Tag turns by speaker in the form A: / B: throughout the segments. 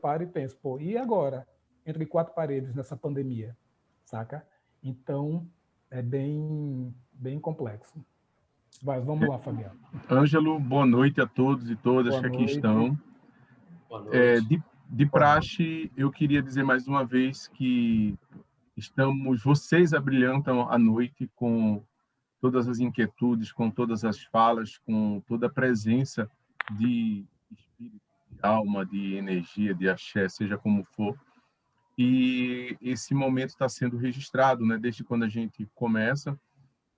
A: paro e penso, pô, e agora? Entre quatro paredes nessa pandemia, saca? Então, é bem complexo. Vamos lá, Fabiano.
B: Ângelo, boa noite a todos e todas
A: Boa
B: que aqui
A: noite.
B: estão.
C: Boa noite.
B: De praxe, eu queria dizer mais uma vez que vocês abrilhantam a noite com todas as inquietudes, com todas as falas, com toda a presença de espírito, de alma, de energia, de axé, seja como for. E esse momento está sendo registrado, né? Desde quando a gente começa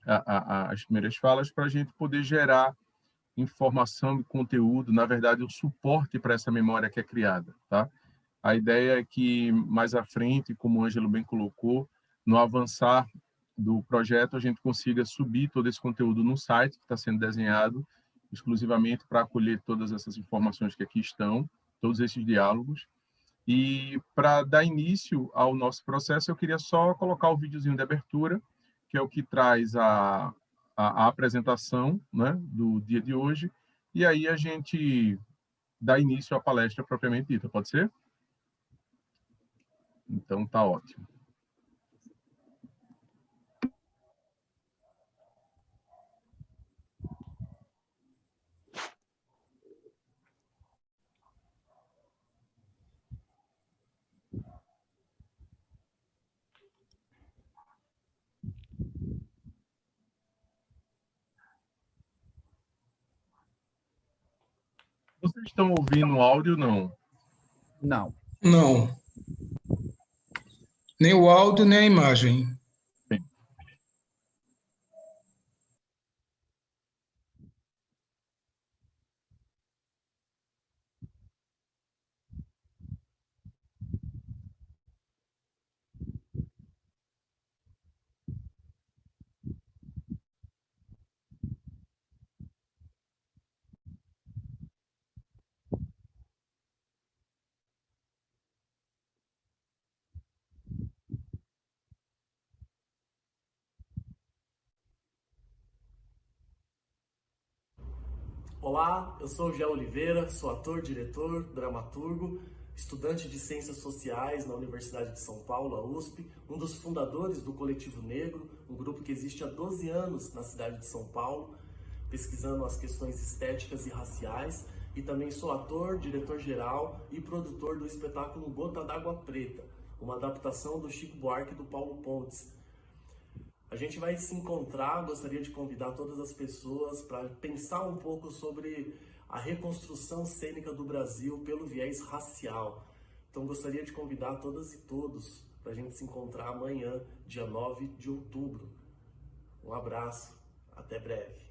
B: as primeiras falas, para a gente poder gerar informação e conteúdo, na verdade, o suporte para essa memória que é criada, tá? A ideia é que, mais à frente, como o Ângelo bem colocou, no avançar do projeto, a gente consiga subir todo esse conteúdo no site que está sendo desenhado exclusivamente para acolher todas essas informações que aqui estão, todos esses diálogos. E para dar início ao nosso processo, eu queria só colocar o videozinho de abertura, que é o que traz a apresentação, né, do dia de hoje, e aí a gente dá início à palestra propriamente dita, pode ser? Então, tá ótimo. Vocês estão ouvindo o áudio, não?
A: Não.
D: Não. Nem o áudio, nem a imagem.
B: Bem.
C: Olá, eu sou o Gé Oliveira, sou ator, diretor, dramaturgo, estudante de Ciências Sociais na Universidade de São Paulo, a USP, um dos fundadores do Coletivo Negro, um grupo que existe há 12 anos na cidade de São Paulo, pesquisando as questões estéticas e raciais, e também sou ator, diretor-geral e produtor do espetáculo Gota d'Água Preta, uma adaptação do Chico Buarque e do Paulo Pontes. A gente vai se encontrar, gostaria de convidar todas as pessoas para pensar um pouco sobre a reconstrução cênica do Brasil pelo viés racial. Então gostaria de convidar todas e todos para a gente se encontrar amanhã, dia 9 de outubro. Um abraço, até breve.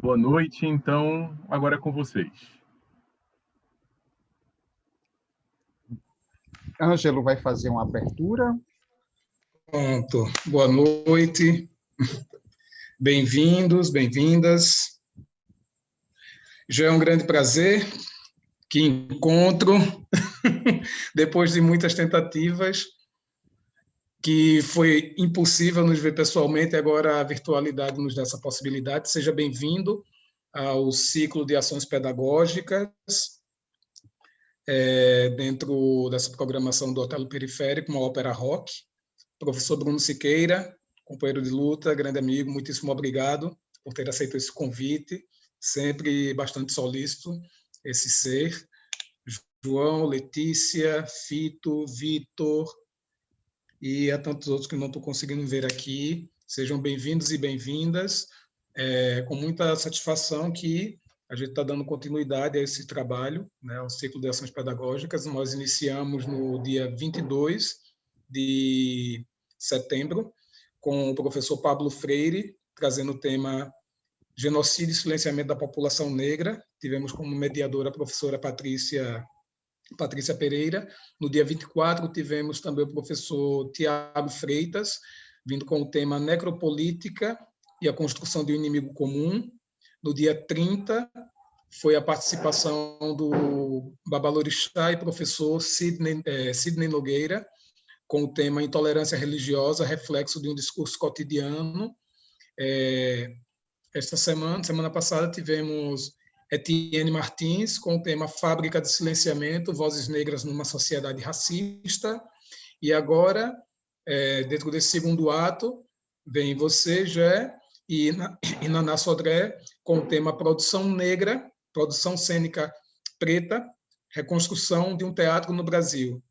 B: Boa noite, então, agora é com vocês.
E: Ângelo vai fazer uma abertura.
D: Pronto. Boa noite. Bem-vindos, bem-vindas. Já é um grande prazer, que encontro, depois de muitas tentativas, que foi impossível nos ver pessoalmente, agora a virtualidade nos dá essa possibilidade. Seja bem-vindo ao ciclo de ações pedagógicas, dentro dessa programação do Otelo Periférico, uma ópera rock. Professor Bruno Siqueira, companheiro de luta, grande amigo, muitíssimo obrigado por ter aceito esse convite, sempre bastante solícito esse ser. João, Letícia, Fito, Vitor e a tantos outros que não estou conseguindo ver aqui. Sejam bem-vindos e bem-vindas. Com muita satisfação que a gente está dando continuidade a esse trabalho, né, ao ciclo de ações pedagógicas. Nós iniciamos no dia 22 de setembro, com o professor Pablo Freire, trazendo o tema Genocídio e Silenciamento da População Negra. Tivemos como mediadora a professora Patrícia Pereira. No dia 24, tivemos também o professor Tiago Freitas, vindo com o tema Necropolítica e a Construção de um Inimigo Comum. No dia 30, foi a participação do Babalorixá e professor Sidney Nogueira, com o tema Intolerância Religiosa, reflexo de um discurso cotidiano. Esta semana passada, tivemos Etienne Martins, com o tema Fábrica de Silenciamento, Vozes Negras numa Sociedade Racista. E agora, dentro desse segundo ato, vem você, Jé, e Naná Sodré, com o tema Produção Negra, Produção Cênica Preta, Reconstrução de um Teatro no Brasil.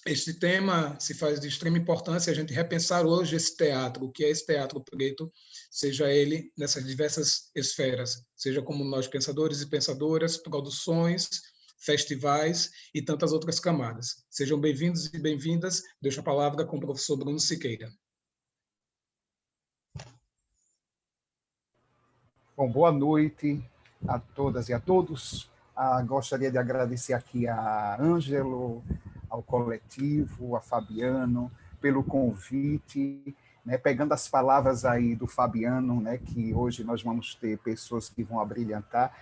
D: Este tema se faz de extrema importância a gente repensar hoje esse teatro, o que é esse teatro preto, seja ele nessas diversas esferas, seja como nós pensadores e pensadoras, produções, festivais e tantas outras camadas. Sejam bem-vindos e bem-vindas. Deixo a palavra com o professor Bruno Siqueira.
E: Bom, boa noite a todas e a todos. Gostaria de agradecer aqui a Ângelo, ao coletivo, a Fabiano, pelo convite, né, pegando as palavras aí do Fabiano, né, que hoje nós vamos ter pessoas que vão abrilhantar.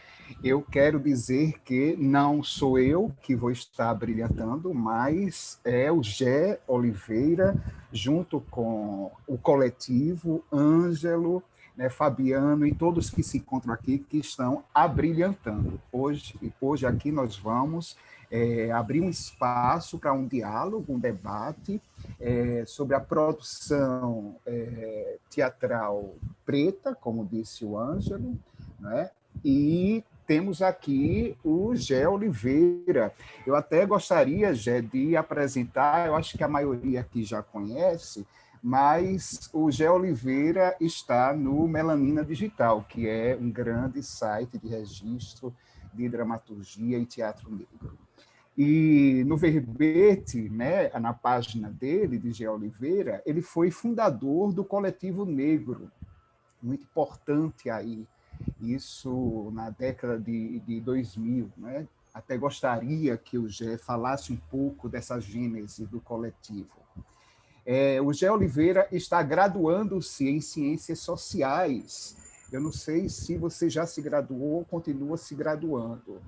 E: Eu quero dizer que não sou eu que vou estar abrilhantando, mas é o Gé Oliveira, junto com o coletivo, Ângelo, né, Fabiano e todos que se encontram aqui que estão abrilhantando. Hoje aqui nós vamos abrir um espaço para um diálogo, um debate sobre a produção teatral preta, como disse o Ângelo, né? E temos aqui o Gé Oliveira. Eu até gostaria, Gé, de apresentar, eu acho que a maioria aqui já conhece, mas o Gé Oliveira está no Melanina Digital, que é um grande site de registro de dramaturgia e teatro negro. E no verbete, né, na página dele, de Gé Oliveira, ele foi fundador do Coletivo Negro, muito importante aí, isso na década de 2000, né? Até gostaria que o Gé falasse um pouco dessa gênese do coletivo. O Gé Oliveira está graduando-se em Ciências Sociais. Eu não sei se você já se graduou ou continua se graduando,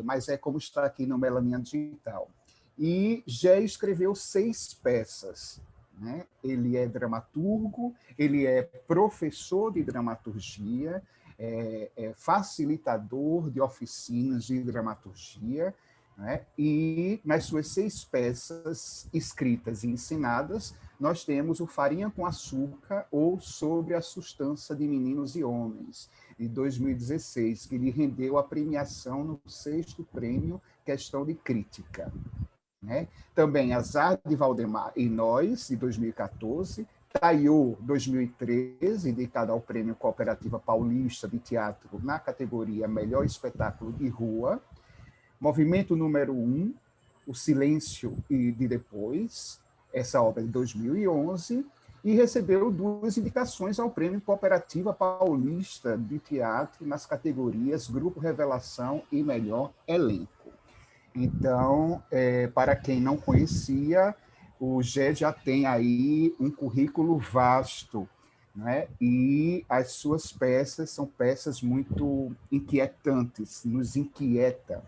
E: mas é como está aqui no Melanina Digital. E Gé escreveu 6 peças. Né? Ele é dramaturgo, ele é professor de dramaturgia, é facilitador de oficinas de dramaturgia, né? E nas suas 6 peças escritas e ensinadas, nós temos o Farinha com Açúcar ou Sobre a Sustância de Meninos e Homens, de 2016, que lhe rendeu a premiação no 6º Prêmio Questão de Crítica. Né? Também Azar de Valdemar e Nós, de 2014, Taiô, 2013, indicado ao Prêmio Cooperativa Paulista de Teatro na categoria Melhor Espetáculo de Rua, Movimento número 1, O Silêncio e de Depois, essa obra de 2011, e recebeu 2 indicações ao Prêmio Cooperativa Paulista de Teatro nas categorias Grupo Revelação e Melhor Elenco. Então, para quem não conhecia, o GE já tem aí um currículo vasto, né? E as suas peças são peças muito inquietantes, nos inquieta.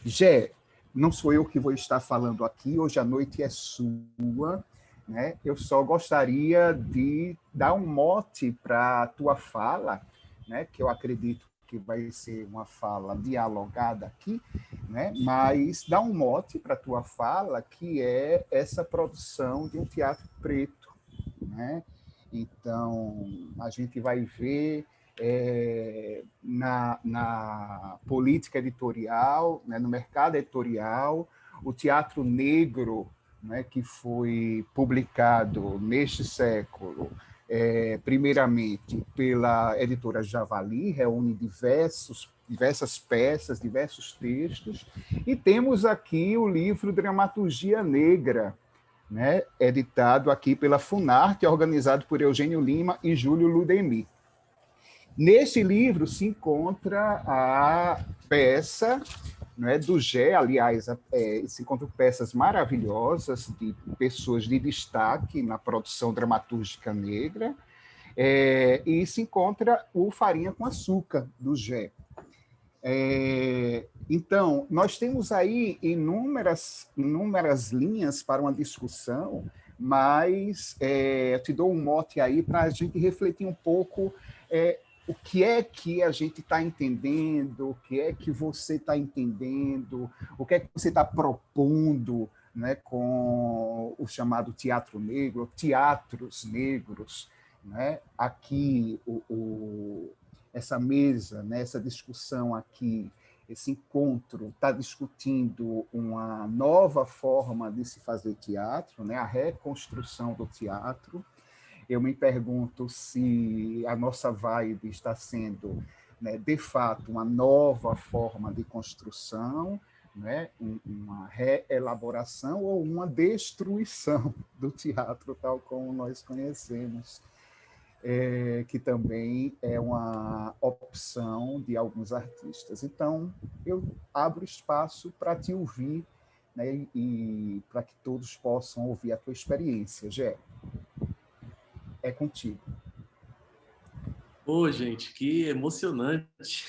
E: Gé, não sou eu que vou estar falando aqui, hoje a noite é sua, né? Eu só gostaria de dar um mote para a tua fala, né? Que eu acredito que vai ser uma fala dialogada aqui, né? Mas dar um mote para a tua fala, que é essa produção de um teatro preto, né? Então, a gente vai ver na política editorial, né, no mercado editorial, o teatro negro, né, que foi publicado neste século, primeiramente pela editora Javali, reúne diversas peças, diversos textos, e temos aqui o livro Dramaturgia Negra, né, editado aqui pela Funarte, organizado por Eugênio Lima e Júlio Ludemir. Nesse livro se encontra a peça, né, do Gé, aliás, se encontram peças maravilhosas de pessoas de destaque na produção dramatúrgica negra, e se encontra o Farinha com Açúcar, do Gé. Então, nós temos aí inúmeras linhas para uma discussão, mas eu te dou um mote aí para a gente refletir um pouco o que é que a gente está entendendo, o que é que você está entendendo, o que é que você está propondo, né, com o chamado teatro negro, teatros negros, né? Aqui, essa mesa, né, essa discussão aqui, esse encontro está discutindo uma nova forma de se fazer teatro, né, a reconstrução do teatro. Eu me pergunto se a nossa vibe está sendo, né, de fato, uma nova forma de construção, né, uma reelaboração ou uma destruição do teatro tal como nós conhecemos. Que também é uma opção de alguns artistas. Então, eu abro espaço para te ouvir, né, e para que todos possam ouvir a tua experiência. Gé, é contigo.
C: Ô, gente, que emocionante.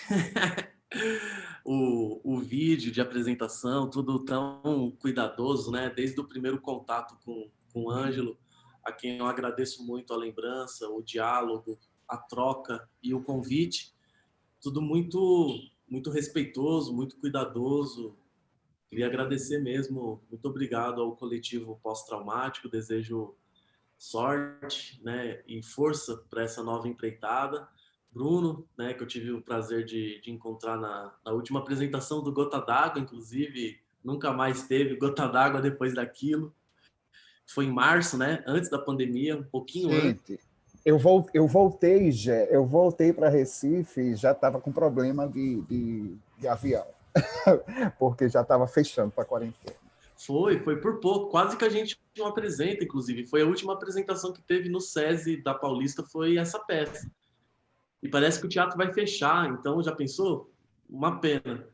C: O vídeo de apresentação, tudo tão cuidadoso, né? Desde o primeiro contato com o Ângelo, a quem eu agradeço muito a lembrança, o diálogo, a troca e o convite, tudo muito respeitoso, muito cuidadoso. Queria agradecer mesmo, muito obrigado ao coletivo pós-traumático, desejo sorte, né, e força para essa nova empreitada. Bruno, né, que eu tive o prazer de encontrar na última apresentação do Gota d'Água, inclusive, nunca mais teve Gota d'Água depois daquilo. Foi em março, né? Antes da pandemia, um pouquinho antes.
E: Eu voltei, Gé, eu voltei para Recife e já estava com problema de avião, porque já estava fechando para a quarentena.
C: Foi por pouco, quase que a gente não apresenta, inclusive. Foi a última apresentação que teve no SESI da Paulista, foi essa peça. E parece que o teatro vai fechar, então já pensou? Uma pena.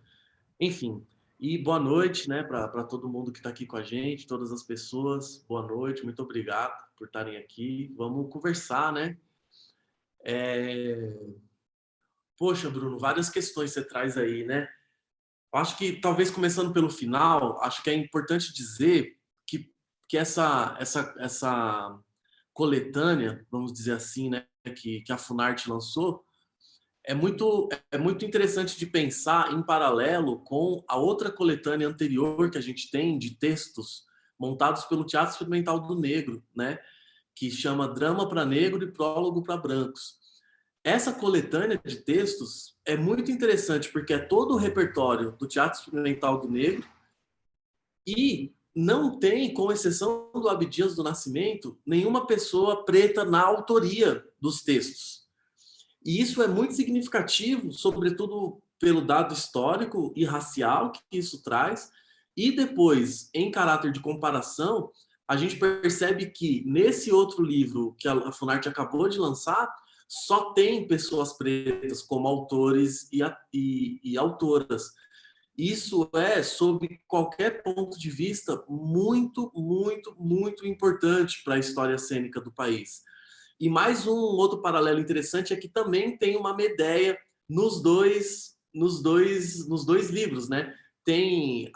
C: Enfim, e boa noite, né, para todo mundo que está aqui com a gente, todas as pessoas. Boa noite, muito obrigado por estarem aqui. Vamos conversar, né? Poxa, Bruno, várias questões você traz aí, né? Acho que, talvez começando pelo final, acho que é importante dizer que essa coletânea, vamos dizer assim, né, que a Funarte lançou, é muito interessante de pensar em paralelo com a outra coletânea anterior que a gente tem de textos montados pelo Teatro Experimental do Negro, né, que chama Drama para Negro e Prólogo para Brancos. Essa coletânea de textos é muito interessante porque é todo o repertório do Teatro Experimental do Negro e não tem, com exceção do Abdias do Nascimento, nenhuma pessoa preta na autoria dos textos. E isso é muito significativo, sobretudo pelo dado histórico e racial que isso traz. E depois, em caráter de comparação, a gente percebe que nesse outro livro que a Funarte acabou de lançar, só tem pessoas pretas como autores e autoras. Isso é, sob qualquer ponto de vista, muito, muito, muito importante para a história cênica do país. E mais um outro paralelo interessante é que também tem uma Medéia nos dois livros, né? Tem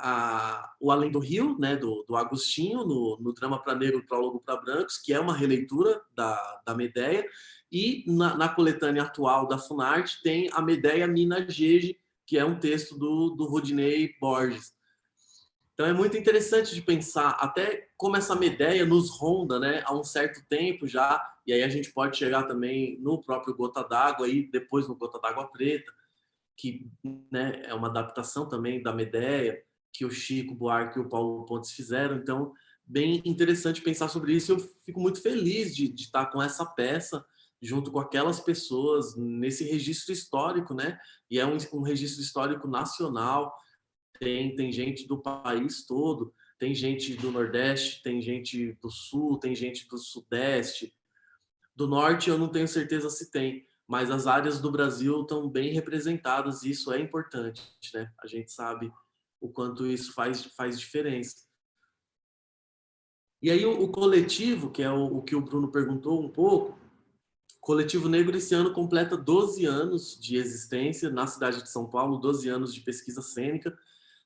C: o Além do Rio, né, do Agostinho, no Drama para Negro, Prólogo para Brancos, que é uma releitura da Medéia, e na coletânea atual da Funarte tem a Medéia Mina Gege, que é um texto do Rodinei Borges. Então é muito interessante de pensar até como essa Medéia nos ronda, né, há um certo tempo já, e aí a gente pode chegar também no próprio Gota d'Água e depois no Gota d'Água Preta, que, né, é uma adaptação também da Medéia, que o Chico Buarque e o Paulo Pontes fizeram. Então, bem interessante pensar sobre isso. Eu fico muito feliz de estar com essa peça junto com aquelas pessoas nesse registro histórico, né? E é um registro histórico nacional. Tem gente do país todo, tem gente do Nordeste, tem gente do Sul, tem gente do Sudeste. Do Norte eu não tenho certeza se tem, mas as áreas do Brasil estão bem representadas e isso é importante, né? A gente sabe o quanto isso faz diferença. E aí o coletivo, que é o que o Bruno perguntou um pouco, o Coletivo Negro esse ano completa 12 anos de existência na cidade de São Paulo, 12 anos de pesquisa cênica.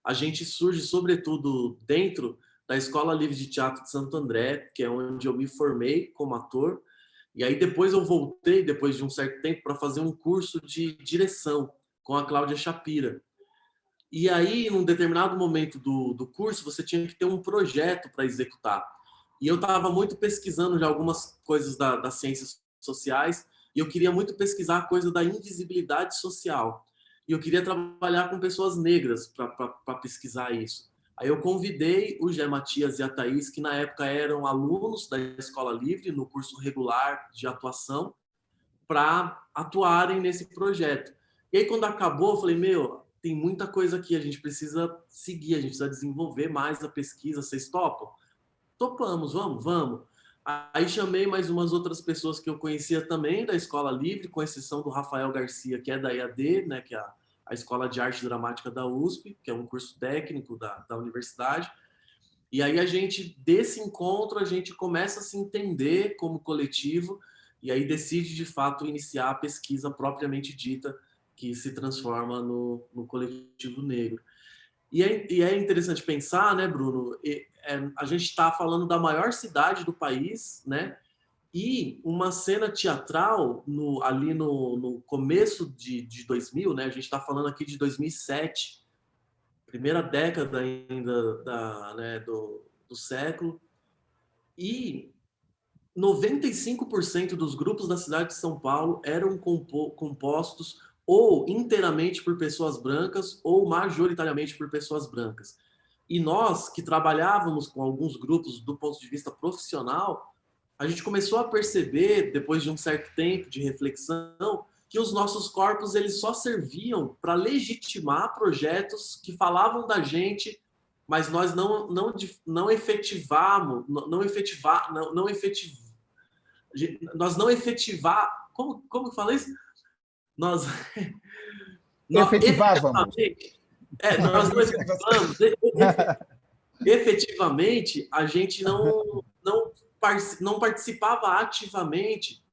C: A gente surge, sobretudo, dentro da Escola Livre de Teatro de Santo André, que é onde eu me formei como ator. E aí depois eu voltei, depois de um certo tempo, para fazer um curso de direção com a Cláudia Shapira. E aí, num determinado momento do curso, você tinha que ter um projeto para executar. E eu estava muito pesquisando já algumas coisas das ciências sociais, e eu queria muito pesquisar a coisa da invisibilidade social. E eu queria trabalhar com pessoas negras para pesquisar isso. Aí eu convidei o Gé Matias e a Thaís, que na época eram alunos da Escola Livre, no curso regular de atuação, para atuarem nesse projeto. E aí, quando acabou, eu falei, meu, tem muita coisa aqui, a gente precisa seguir, a gente precisa desenvolver mais a pesquisa, vocês topam? Topamos, vamos. Aí chamei mais umas outras pessoas que eu conhecia também da Escola Livre, com exceção do Rafael Garcia, que é da EAD, né, que é a Escola de Arte Dramática da USP, que é um curso técnico da universidade. E aí desse encontro, a gente começa a se entender como coletivo e aí decide, de fato, iniciar a pesquisa propriamente dita, que se transforma no Coletivo Negro. E é interessante pensar, né, Bruno? A gente está falando da maior cidade do país, né? E uma cena teatral ali no começo de 2000, né? A gente está falando aqui de 2007, primeira década ainda né, do século. E 95% dos grupos da cidade de São Paulo eram compostos ou inteiramente por pessoas brancas ou majoritariamente por pessoas brancas. E nós, que trabalhávamos com alguns grupos do ponto de vista profissional, a gente começou a perceber, depois de um certo tempo de reflexão, que os nossos corpos eles só serviam para legitimar projetos que falavam da gente, mas nós não efetivamos, nós não efetivar, como que fala isso? Nós
E: efetivávamos.
C: Nós não efetivamos. Efetivamente, a gente não participava ativamente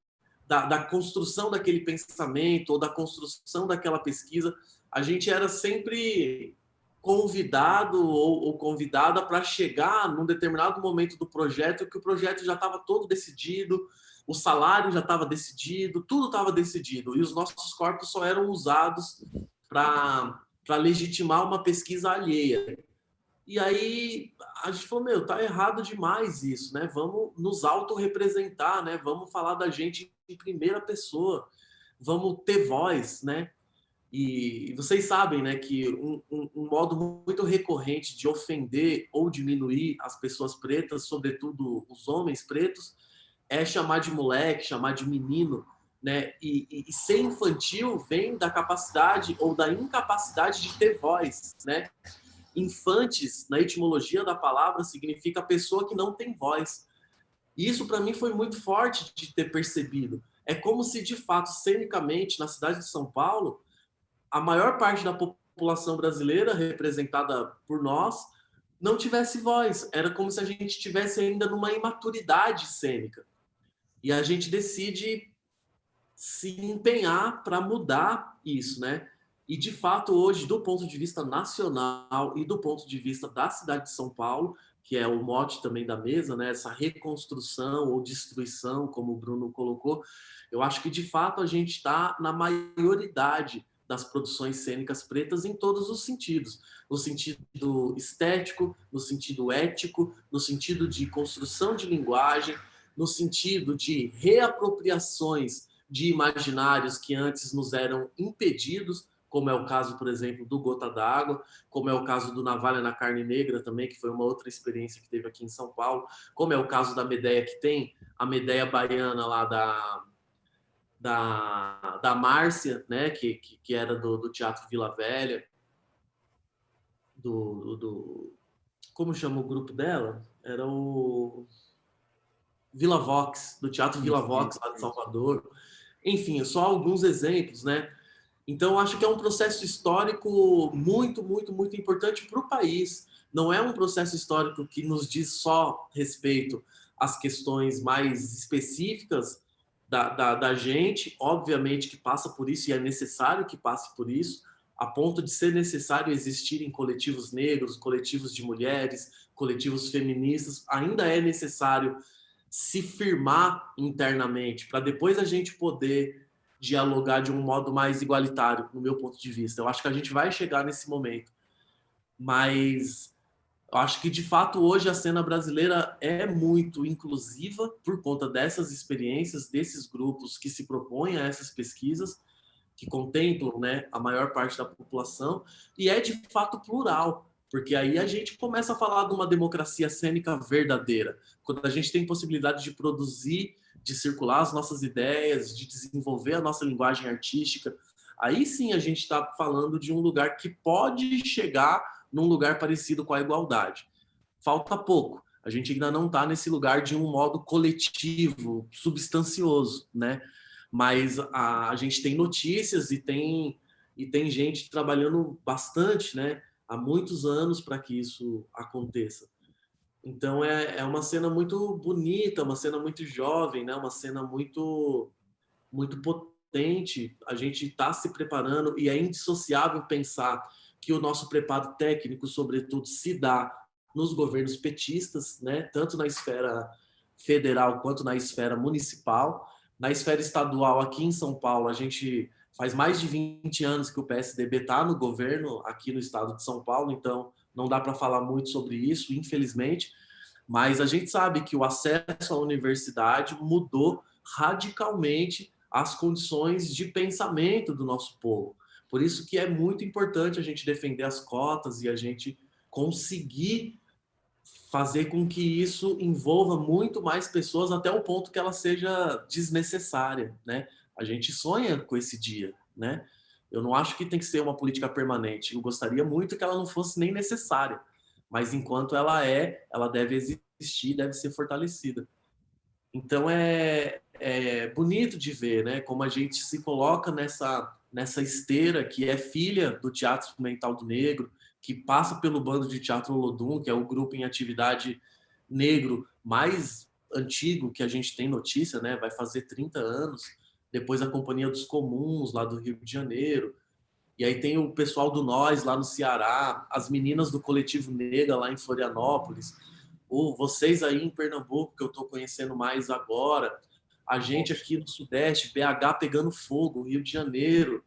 C: da construção daquele pensamento ou da construção daquela pesquisa. A gente era sempre convidado ou convidada para chegar num determinado momento do projeto que o projeto já estava todo decidido, o salário já estava decidido, tudo estava decidido, e os nossos corpos só eram usados para legitimar uma pesquisa alheia. E aí a gente falou, meu, tá errado demais isso, né? Vamos nos autorrepresentar, né? Vamos falar da gente em primeira pessoa, vamos ter voz, né? E vocês sabem, né, que um modo muito recorrente de ofender ou diminuir as pessoas pretas, sobretudo os homens pretos, é chamar de moleque, chamar de menino, né? E ser infantil vem da capacidade ou da incapacidade de ter voz, né? Infantes, na etimologia da palavra, significa pessoa que não tem voz. E isso, para mim, foi muito forte de ter percebido. É como se, de fato, cenicamente, na cidade de São Paulo, a maior parte da população brasileira, representada por nós, não tivesse voz. Era como se a gente estivesse ainda numa imaturidade cênica. E a gente decide se empenhar para mudar isso, né? E, de fato, hoje, do ponto de vista nacional e do ponto de vista da cidade de São Paulo, que é o mote também da mesa, né? Essa reconstrução ou destruição, como o Bruno colocou, eu acho que, de fato, a gente está na maioridade das produções cênicas pretas em todos os sentidos. No sentido estético, no sentido ético, no sentido de construção de linguagem, no sentido de reapropriações de imaginários que antes nos eram impedidos, como é o caso, por exemplo, do Gota d'Água, como é o caso do Navalha na Carne Negra também, que foi uma outra experiência que teve aqui em São Paulo, como é o caso da Medeia, que tem a Medeia baiana lá da Márcia, né, que era do Teatro Vila Velha, como chama o grupo dela? Era o Vila Vox, do Teatro Vila Vox, lá de Salvador. Enfim, só alguns exemplos, né? Então, acho que é um processo histórico muito, muito, muito importante para o país. Não é um processo histórico que nos diz só respeito às questões mais específicas da gente, obviamente que passa por isso e é necessário que passe por isso, a ponto de ser necessário existirem coletivos negros, coletivos de mulheres, coletivos feministas, ainda é necessário se firmar internamente, para depois a gente poder dialogar de um modo mais igualitário, no meu ponto de vista. Eu acho que a gente vai chegar nesse momento. Mas eu acho que, de fato, hoje a cena brasileira é muito inclusiva por conta dessas experiências, desses grupos que se propõem a essas pesquisas, que contemplam, né, a maior parte da população, e é, de fato, plural. Porque aí a gente começa a falar de uma democracia cênica verdadeira. Quando a gente tem possibilidade de produzir, de circular as nossas ideias, de desenvolver a nossa linguagem artística, aí sim a gente está falando de um lugar que pode chegar num lugar parecido com a igualdade. Falta pouco. A gente ainda não está nesse lugar de um modo coletivo, substancioso, né? Mas a gente tem notícias e tem gente trabalhando bastante, né? Há muitos anos para que isso aconteça. Então é uma cena muito bonita, uma cena muito jovem, né? Uma cena muito, muito potente. A gente está se preparando e é indissociável pensar que o nosso preparo técnico, sobretudo, se dá nos governos petistas, né? Tanto na esfera federal quanto na esfera municipal. Na esfera estadual, aqui em São Paulo, a gente faz mais de 20 anos que o PSDB está no governo aqui no estado de São Paulo, então não dá para falar muito sobre isso, infelizmente, mas a gente sabe que o acesso à universidade mudou radicalmente as condições de pensamento do nosso povo. Por isso que é muito importante a gente defender as cotas e a gente conseguir fazer com que isso envolva muito mais pessoas até o ponto que ela seja desnecessária, né? A gente sonha com esse dia, né? Eu não acho que tem que ser uma política permanente. Eu gostaria muito que ela não fosse nem necessária. Mas enquanto ela deve existir, deve ser fortalecida. Então é bonito de ver, né? Como a gente se coloca nessa esteira que é filha do Teatro Experimental do Negro, que passa pelo Bando de Teatro Olodum, que é o grupo em atividade negro mais antigo que a gente tem notícia, né? Vai fazer 30 anos. Depois a Companhia dos Comuns, lá do Rio de Janeiro. E aí tem o pessoal do Nós, lá no Ceará, as meninas do Coletivo Negra, lá em Florianópolis, ou vocês aí em Pernambuco, que eu estou conhecendo mais agora, a gente aqui no Sudeste, BH pegando fogo, Rio de Janeiro,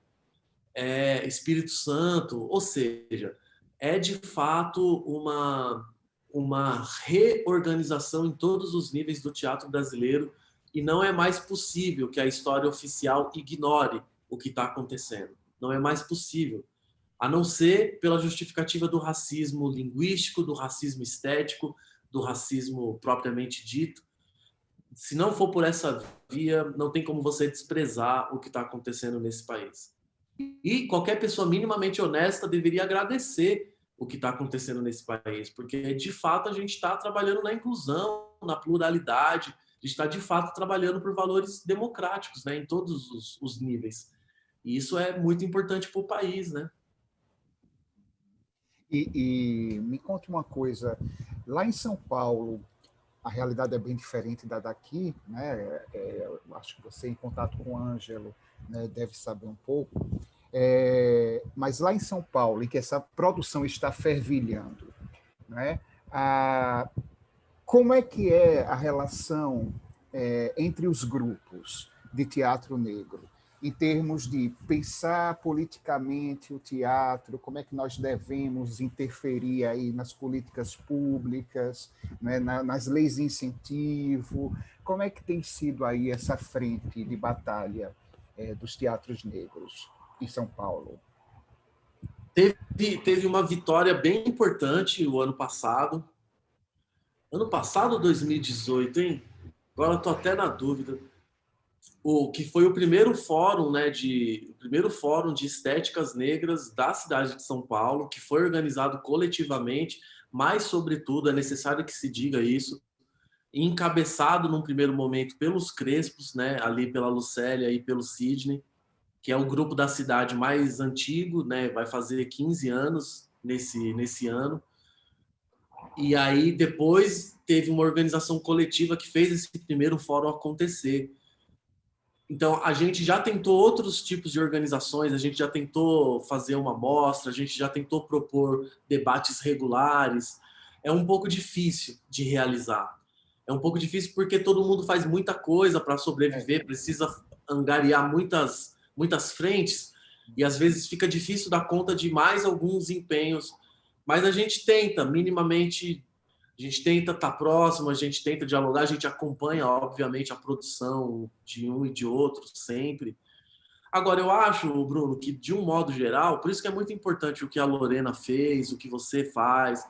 C: Espírito Santo, ou seja, é de fato uma reorganização em todos os níveis do teatro brasileiro e não é mais possível que a história oficial ignore o que está acontecendo. Não é mais possível, a não ser pela justificativa do racismo linguístico, do racismo estético, do racismo propriamente dito. Se não for por essa via, não tem como você desprezar o que está acontecendo nesse país. E qualquer pessoa minimamente honesta deveria agradecer o que está acontecendo nesse país, porque de fato a gente está trabalhando na inclusão, na pluralidade, a gente está de fato trabalhando por valores democráticos, né, em todos os níveis. E isso é muito importante para o país, né?
E: E me conte uma coisa, lá em São Paulo, a realidade é bem diferente da daqui, né? Eu acho que você, em contato com o Ângelo, né, deve saber um pouco. Mas lá em São Paulo, em que essa produção está fervilhando, né? Como é que é a relação entre os grupos de teatro negro, em termos de pensar politicamente o teatro, como é que nós devemos interferir aí nas políticas públicas, né, nas leis de incentivo, como é que tem sido aí essa frente de batalha dos teatros negros em São Paulo?
C: Teve uma vitória bem importante o ano passado. Ano passado ou 2018, hein? Agora eu tô até na dúvida. O que foi o primeiro fórum, né, o primeiro fórum de estéticas negras da cidade de São Paulo, que foi organizado coletivamente, mas sobretudo é necessário que se diga isso, encabeçado num primeiro momento pelos Crespos, né, ali pela Lucélia e pelo Sidney, que é o grupo da cidade mais antigo, né, vai fazer 15 anos nesse ano. E aí depois teve uma organização coletiva que fez esse primeiro fórum acontecer. Então, a gente já tentou outros tipos de organizações, a gente já tentou fazer uma mostra, a gente já tentou propor debates regulares. É um pouco difícil de realizar. É um pouco difícil porque todo mundo faz muita coisa para sobreviver, precisa angariar muitas frentes, e às vezes fica difícil dar conta de mais alguns empenhos. Mas a gente tenta, minimamente, a gente tenta estar próximo, a gente tenta dialogar, a gente acompanha, obviamente, a produção de um e de outro sempre. Agora, eu acho, Bruno, que de um modo geral, por isso que é muito importante o que a Lorena fez, o que você faz,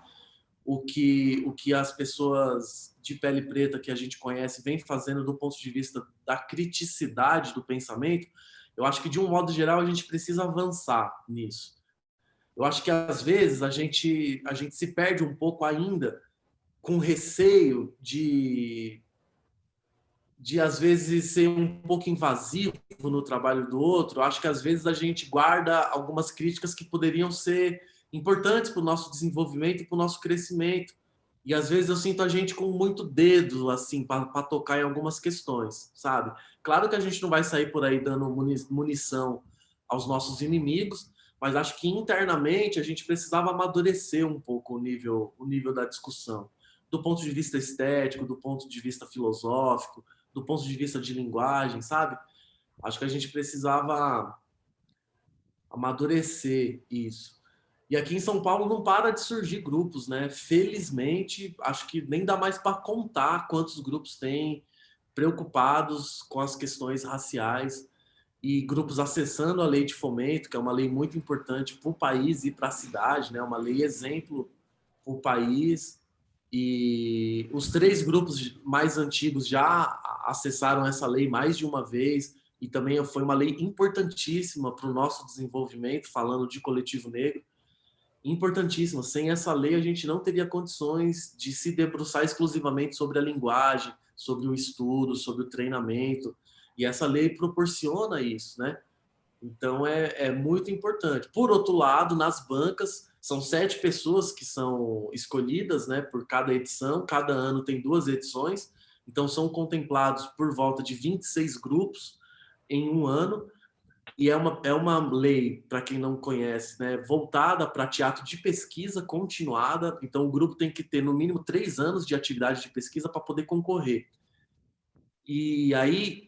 C: o que as pessoas de pele preta que a gente conhece vêm fazendo do ponto de vista da criticidade do pensamento. Eu acho que, de um modo geral, a gente precisa avançar nisso. Eu acho que, às vezes, a gente se perde um pouco ainda com receio de às vezes ser um pouco invasivo no trabalho do outro. Acho que às vezes a gente guarda algumas críticas que poderiam ser importantes para o nosso desenvolvimento e para o nosso crescimento. E às vezes eu sinto a gente com muito dedo assim para tocar em algumas questões, sabe? Claro que a gente não vai sair por aí dando munição aos nossos inimigos, mas acho que internamente a gente precisava amadurecer um pouco o nível da discussão, do ponto de vista estético, do ponto de vista filosófico, do ponto de vista de linguagem, sabe? Acho que a gente precisava amadurecer isso. E aqui em São Paulo não para de surgir grupos, né? Felizmente, acho que nem dá mais para contar quantos grupos tem preocupados com as questões raciais, e grupos acessando a lei de fomento, que é uma lei muito importante para o país e para a cidade, né? Uma lei exemplo para o país. E os 3 grupos mais antigos já acessaram essa lei mais de uma vez, e também foi uma lei importantíssima para o nosso desenvolvimento, falando de coletivo negro, importantíssima. Sem essa lei, a gente não teria condições de se debruçar exclusivamente sobre a linguagem, sobre o estudo, sobre o treinamento, e essa lei proporciona isso, né? Então, é muito importante. Por outro lado, nas bancas, são 7 pessoas que são escolhidas, né, por cada edição. Cada ano tem 2 edições. Então, são contemplados por volta de 26 grupos em um ano. E é uma lei, para quem não conhece, né, voltada para teatro de pesquisa continuada. Então, o grupo tem que ter, no mínimo, 3 anos de atividade de pesquisa para poder concorrer. E aí,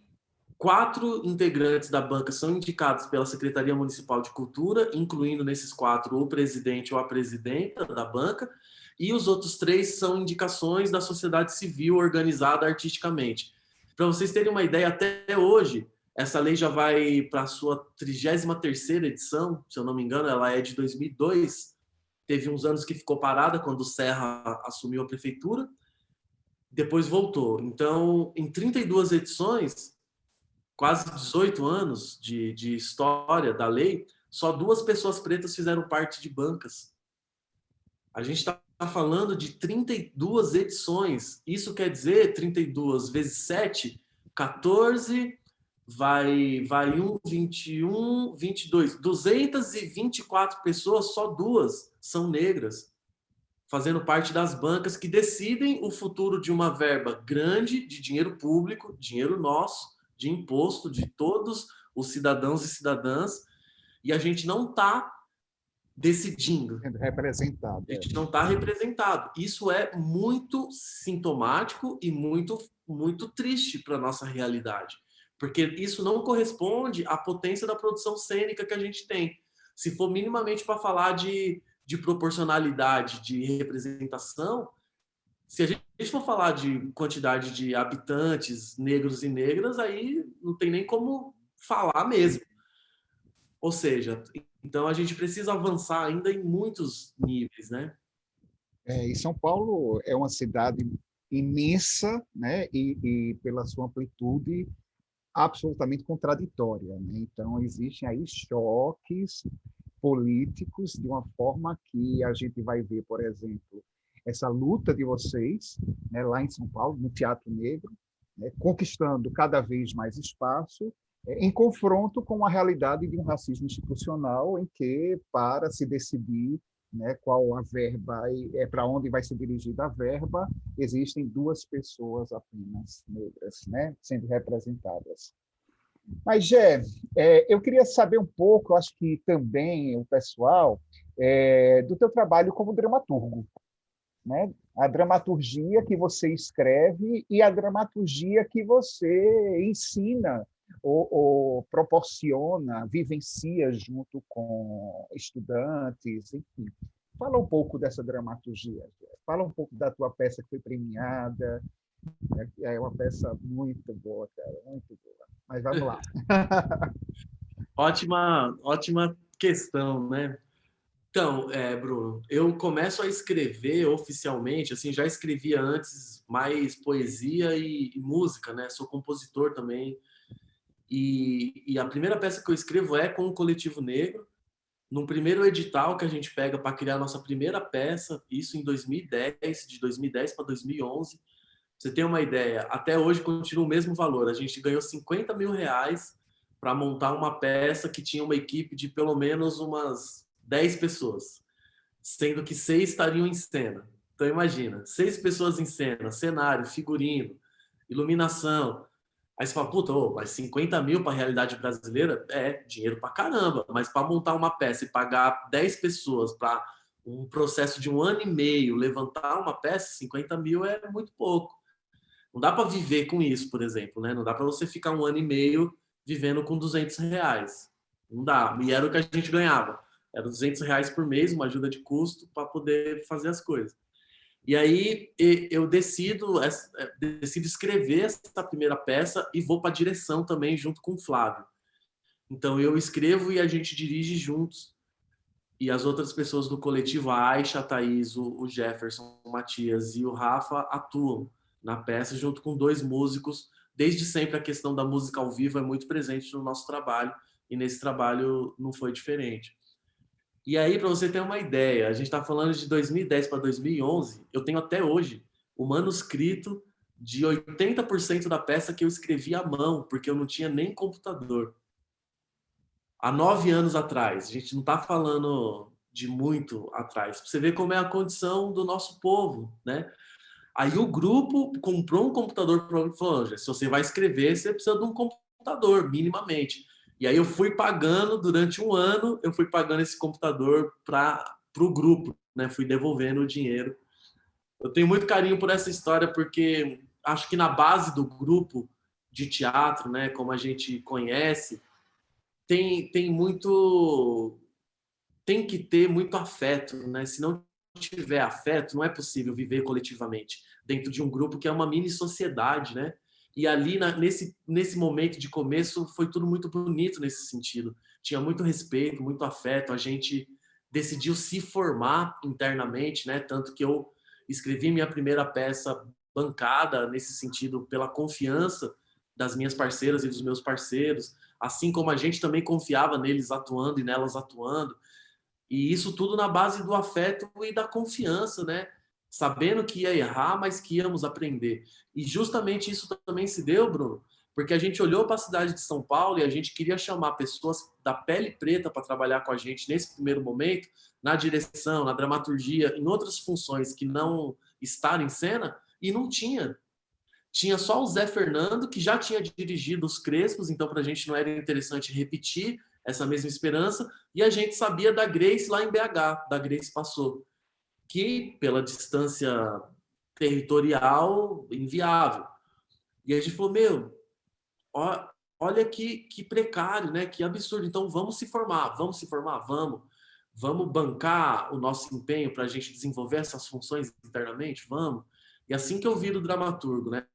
C: 4 integrantes da banca são indicados pela Secretaria Municipal de Cultura, incluindo nesses 4 o presidente ou a presidenta da banca, e os outros 3 são indicações da sociedade civil organizada artisticamente. Para vocês terem uma ideia, até hoje, essa lei já vai para a sua 33ª edição, se eu não me engano, ela é de 2002, teve uns anos que ficou parada quando o Serra assumiu a prefeitura, depois voltou. Então, em 32 edições, quase 18 anos de história da lei, só 2 pessoas pretas fizeram parte de bancas. A gente está falando de 32 edições. Isso quer dizer 32 vezes 7, 14, vai 21, 22, 224 pessoas, só 2 são negras, fazendo parte das bancas que decidem o futuro de uma verba grande de dinheiro público, dinheiro nosso, de imposto de todos os cidadãos e cidadãs, e a gente não está decidindo.
E: Representado.
C: A gente não está representado. Isso é muito sintomático e muito, muito triste para a nossa realidade, porque isso não corresponde à potência da produção cênica que a gente tem. Se for minimamente para falar de proporcionalidade, de representação, se a gente for falar de quantidade de habitantes negros e negras, aí não tem nem como falar mesmo. Ou seja, então a gente precisa avançar ainda em muitos níveis, né?
E: E São Paulo é uma cidade imensa, né? E pela sua amplitude absolutamente contraditória, né? Então existem aí choques políticos de uma forma que a gente vai ver, por exemplo, essa luta de vocês, né, lá em São Paulo, no Teatro Negro, né, conquistando cada vez mais espaço, em confronto com a realidade de um racismo institucional em que, para se decidir, né, qual a verba para onde vai ser dirigida a verba, existem 2 pessoas apenas negras, né, sendo representadas. Mas, Gé, eu queria saber um pouco, eu acho que também o pessoal, do teu trabalho como dramaturgo, né? A dramaturgia que você escreve e a dramaturgia que você ensina ou proporciona, vivencia junto com estudantes, enfim. Fala um pouco dessa dramaturgia, Gé. Fala um pouco da tua peça que foi premiada. É uma peça muito boa, cara, muito boa. Mas vamos lá.
C: Ótima questão, né? Então, Bruno, eu começo a escrever oficialmente, assim, já escrevia antes mais poesia e música, né? Sou compositor também. E a primeira peça que eu escrevo é com o Coletivo Negro, num primeiro edital que a gente pega para criar a nossa primeira peça, isso em 2010, de 2010 para 2011. Pra você ter uma ideia, até hoje continua o mesmo valor. A gente ganhou R$50 mil para montar uma peça que tinha uma equipe de pelo menos umas 10 pessoas, sendo que 6 estariam em cena. Então imagina, 6 pessoas em cena, cenário, figurino, iluminação. Aí você fala, puta, mas 50 mil para a realidade brasileira é dinheiro para caramba, mas para montar uma peça e pagar 10 pessoas para um processo de 1 ano e meio, levantar uma peça, 50 mil é muito pouco. Não dá para viver com isso, por exemplo, né? Não dá para você ficar 1 ano e meio vivendo com R$200. Não dá. E era o que a gente ganhava. Era R$200 por mês, uma ajuda de custo para poder fazer as coisas. E aí eu decido escrever essa primeira peça e vou para a direção também junto com o Flávio. Então eu escrevo e a gente dirige juntos. E as outras pessoas do coletivo, a Aisha, a Thaís, o Jefferson, o Matias e o Rafa atuam na peça junto com 2 músicos. Desde sempre a questão da música ao vivo é muito presente no nosso trabalho e nesse trabalho não foi diferente. E aí, para você ter uma ideia, a gente está falando de 2010 para 2011, eu tenho até hoje o manuscrito de 80% da peça que eu escrevi à mão, porque eu não tinha nem computador. Há 9 anos atrás, a gente não está falando de muito atrás. Você vê como é a condição do nosso povo, né? Aí o grupo comprou um computador para mim e falou, se você vai escrever, você precisa de um computador, minimamente. E aí eu fui pagando, durante 1 ano, eu fui pagando esse computador para o grupo, né? Fui devolvendo o dinheiro. Eu tenho muito carinho por essa história, porque acho que na base do grupo de teatro, né, como a gente conhece, tem que ter muito afeto, né? Se não tiver afeto, não é possível viver coletivamente dentro de um grupo que é uma mini sociedade, né? E ali nesse momento de começo foi tudo muito bonito nesse sentido. Tinha muito respeito, muito afeto. A gente decidiu se formar internamente, né? Tanto que eu escrevi minha primeira peça bancada nesse sentido pela confiança das minhas parceiras e dos meus parceiros, assim como a gente também confiava neles atuando e nelas atuando. E isso tudo na base do afeto e da confiança, né? Sabendo que ia errar, mas que íamos aprender. E justamente isso também se deu, Bruno, porque a gente olhou para a cidade de São Paulo e a gente queria chamar pessoas da pele preta para trabalhar com a gente nesse primeiro momento, na direção, na dramaturgia, em outras funções que não estar em cena, e não tinha. Tinha só o Zé Fernando, que já tinha dirigido Os Crespos, então para a gente não era interessante repetir essa mesma esperança, e a gente sabia da Grace lá em BH, da Grace Passou, que pela distância territorial, inviável. E a gente falou, olha que precário, né? Que absurdo. Então vamos se formar, vamos bancar o nosso empenho para a gente desenvolver essas funções internamente, vamos. E assim que eu viro dramaturgo, né?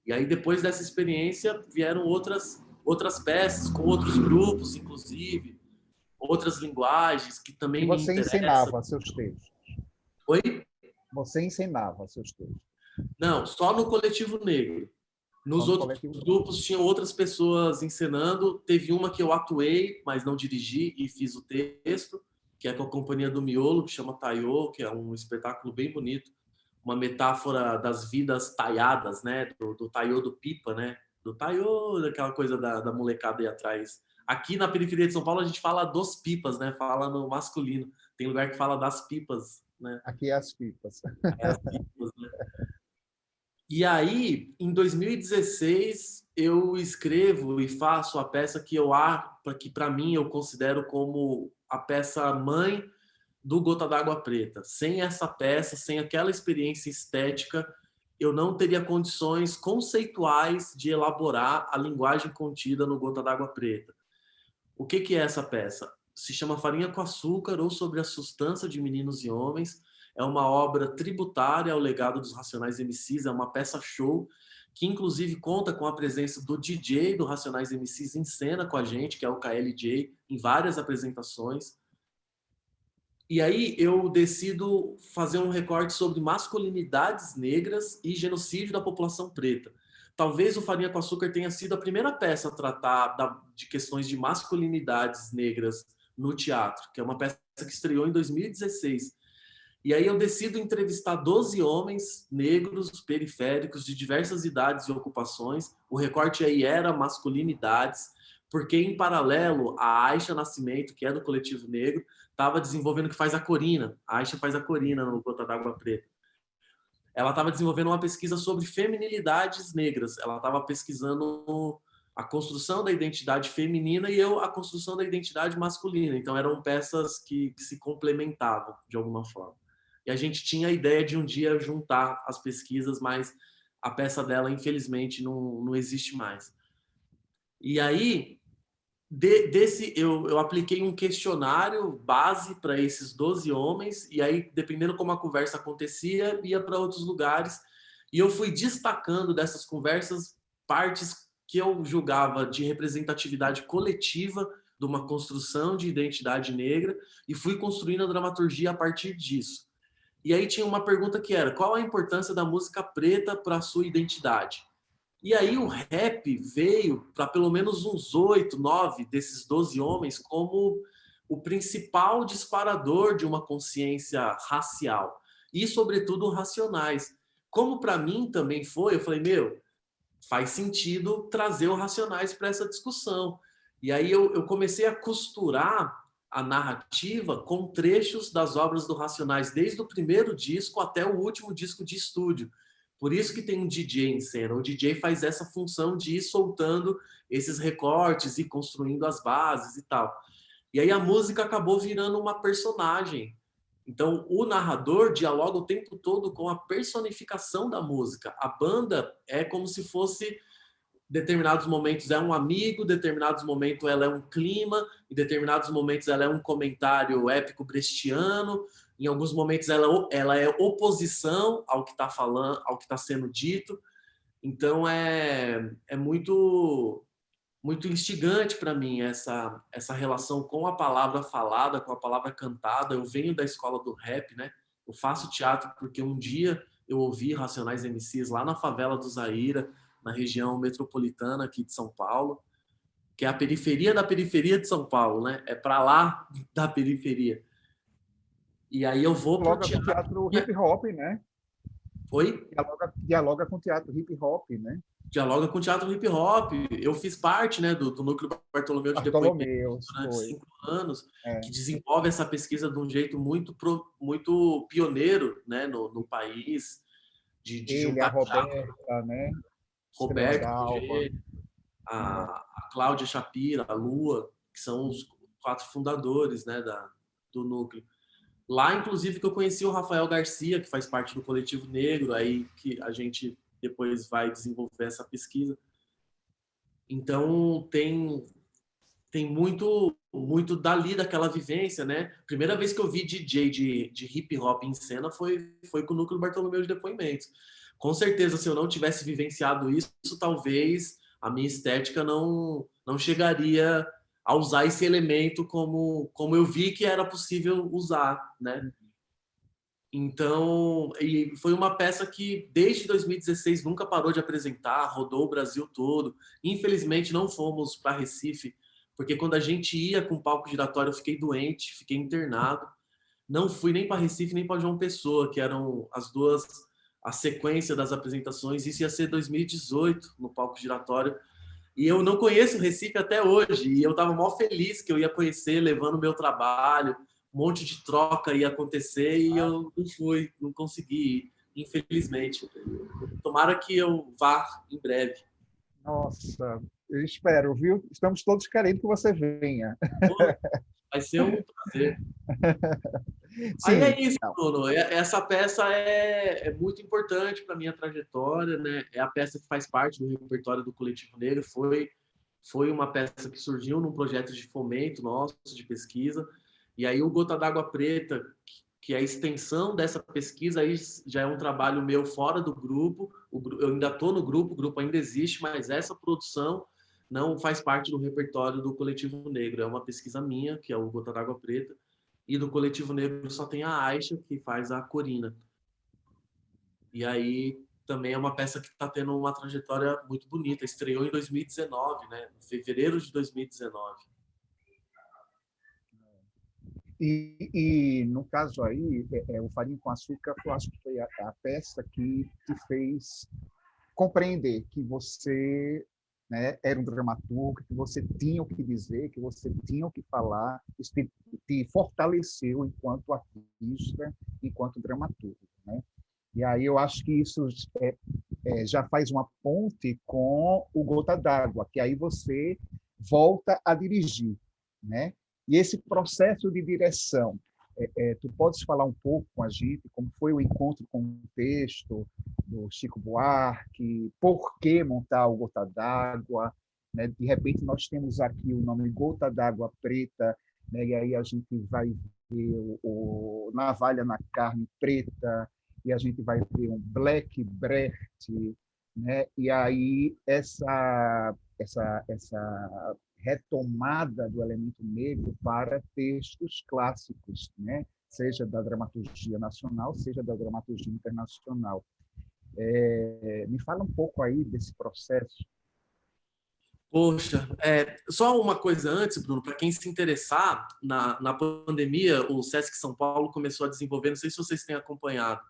C: E aí depois dessa experiência vieram outras peças com outros grupos, inclusive outras linguagens que também
E: e você
C: me interessam.
E: ensinava seus textos?
C: Oi?
E: Você ensinava seus textos?
C: Não, só no Coletivo Negro. Nos outros grupos tinham outras pessoas encenando. Teve uma que eu atuei, mas não dirigi e fiz o texto, que é com a Companhia do Miolo, que chama Taiô, que é um espetáculo bem bonito. Uma metáfora das vidas taiadas, né? Do Taiô do Pipa, né? Do Taiô, daquela coisa da molecada aí atrás. Aqui na periferia de São Paulo a gente fala dos pipas, né? Fala no masculino. Tem lugar que fala das pipas, né?
E: Aqui é as pipas.
C: É as pipas, né? E aí, em 2016, eu escrevo e faço a peça que para mim eu considero como a peça mãe do Gota d'Água Preta. Sem essa peça, sem aquela experiência estética, eu não teria condições conceituais de elaborar a linguagem contida no Gota d'Água Preta. O que é essa peça? Se chama Farinha com Açúcar ou Sobre a Sustância de Meninos e Homens. É uma obra tributária ao legado dos Racionais MCs, é uma peça show que inclusive conta com a presença do DJ do Racionais MCs em cena com a gente, que é o KLJ, em várias apresentações. E aí eu decido fazer um recorte sobre masculinidades negras e genocídio da população preta. Talvez o Farinha com Açúcar tenha sido a primeira peça a tratar de questões de masculinidades negras no teatro, que é uma peça que estreou em 2016. E aí eu decido entrevistar 12 homens negros, periféricos, de diversas idades e ocupações. O recorte aí era masculinidades, porque em paralelo a Aisha Nascimento, que é do Coletivo Negro, estava desenvolvendo, que faz a Corina. A Aisha faz a Corina no Gota d'Água Preta. Ela estava desenvolvendo uma pesquisa sobre feminilidades negras. Ela estava pesquisando a construção da identidade feminina e eu a construção da identidade masculina. Então eram peças que se complementavam de alguma forma. E a gente tinha a ideia de um dia juntar as pesquisas, mas a peça dela, infelizmente, não existe mais. E aí, eu apliquei um questionário base para esses 12 homens, e aí, dependendo como a conversa acontecia, ia para outros lugares. E eu fui destacando dessas conversas partes que eu julgava de representatividade coletiva de uma construção de identidade negra, e fui construindo a dramaturgia a partir disso. E aí tinha uma pergunta que era: qual a importância da música preta para a sua identidade? E aí o rap veio para pelo menos uns 8, 9 desses 12 homens como o principal disparador de uma consciência racial. E, sobretudo, racionais. Como para mim também foi, eu falei, faz sentido trazer o Racionais para essa discussão. E aí eu comecei a costurar a narrativa com trechos das obras do Racionais, desde o primeiro disco até o último disco de estúdio. Por isso que tem um DJ em cena. O DJ faz essa função de ir soltando esses recortes e construindo as bases e tal. E aí a música acabou virando uma personagem. Então o narrador dialoga o tempo todo com a personificação da música. A banda é como se fosse... determinados momentos é um amigo, determinados momentos ela é um clima, em determinados momentos ela é um comentário épico brechtiano, em alguns momentos ela é oposição ao que está falando, ao que está sendo dito. Então é muito muito instigante para mim essa relação com a palavra falada, com a palavra cantada. Eu venho da escola do rap, né? Eu faço teatro porque um dia eu ouvi Racionais MCs lá na favela do Zaira, na região metropolitana aqui de São Paulo, que é a periferia da periferia de São Paulo, né? É para lá da periferia. E aí eu vou
E: para o teatro hip hop, né?
C: Oi?
E: Dialoga com o teatro hip hop, né?
C: Dialoga com o teatro hip hop. Eu fiz parte, né, do núcleo Bartolomeu de Depoimento durante 5 anos, que desenvolve essa pesquisa de um jeito muito pioneiro, né, no país, de juntar
E: a Roberta, né?
C: Roberto, a Cláudia Shapira, a Lua, que são os 4 fundadores, né, do núcleo. Lá, inclusive, que eu conheci o Rafael Garcia, que faz parte do Coletivo Negro, aí que a gente depois vai desenvolver essa pesquisa. Então, tem muito dali daquela vivência, né? Primeira vez que eu vi DJ de hip hop em cena foi com o Núcleo Bartolomeu de Depoimentos. Com certeza, se eu não tivesse vivenciado isso, talvez a minha estética não chegaria a usar esse elemento como eu vi que era possível usar, né? Então, e foi uma peça que desde 2016 nunca parou de apresentar, rodou o Brasil todo. Infelizmente não fomos para Recife, porque quando a gente ia com o palco giratório eu fiquei doente, fiquei internado. Não fui nem para Recife nem para João Pessoa, que eram a sequência das apresentações. Isso ia ser 2018 no palco giratório. E eu não conheço o Recife até hoje. E eu estava mó feliz que eu ia conhecer, levando o meu trabalho. Um monte de troca ia acontecer e eu não fui, não consegui ir, infelizmente. Tomara que eu vá em breve.
E: Nossa, eu espero, viu? Estamos todos querendo que você venha.
C: Vai ser um prazer. Aí é isso, Bruno. Essa peça é muito importante para a minha trajetória, né? É a peça que faz parte do repertório do Coletivo Negro. Foi uma peça que surgiu num projeto de fomento nosso, de pesquisa. E aí o Gota d'Água Preta, que é a extensão dessa pesquisa, aí já é um trabalho meu fora do grupo. Eu ainda estou no grupo, o grupo ainda existe, mas essa produção não faz parte do repertório do Coletivo Negro. É uma pesquisa minha, que é o Gota d'Água Preta, e do Coletivo Negro só tem a Aisha, que faz a Corina. E aí também é uma peça que está tendo uma trajetória muito bonita. Estreou em 2019, né? Em fevereiro de 2019.
E: E no caso aí, o Farinha com Açúcar, eu acho que foi a peça que te fez compreender que você, né, era um dramaturgo, que você tinha o que dizer, que você tinha o que falar, isso te fortaleceu enquanto artista, enquanto dramaturgo, né? E aí eu acho que isso já faz uma ponte com o Gota d'Água, que aí você volta a dirigir, né? E esse processo de direção, tu podes falar um pouco com a gente como foi o encontro com o texto do Chico Buarque, por que montar o Gota d'Água, né? De repente nós temos aqui o nome Gota d'Água Preta, né? E aí a gente vai ver o Navalha na Carne Preta, e a gente vai ver um Black Brecht, né? E aí essa retomada do elemento negro para textos clássicos, né? Seja da dramaturgia nacional, seja da dramaturgia internacional. Me fala um pouco aí desse processo.
C: Poxa, só uma coisa antes, Bruno, para quem se interessar, na pandemia, o Sesc São Paulo começou a desenvolver, não sei se vocês têm acompanhado,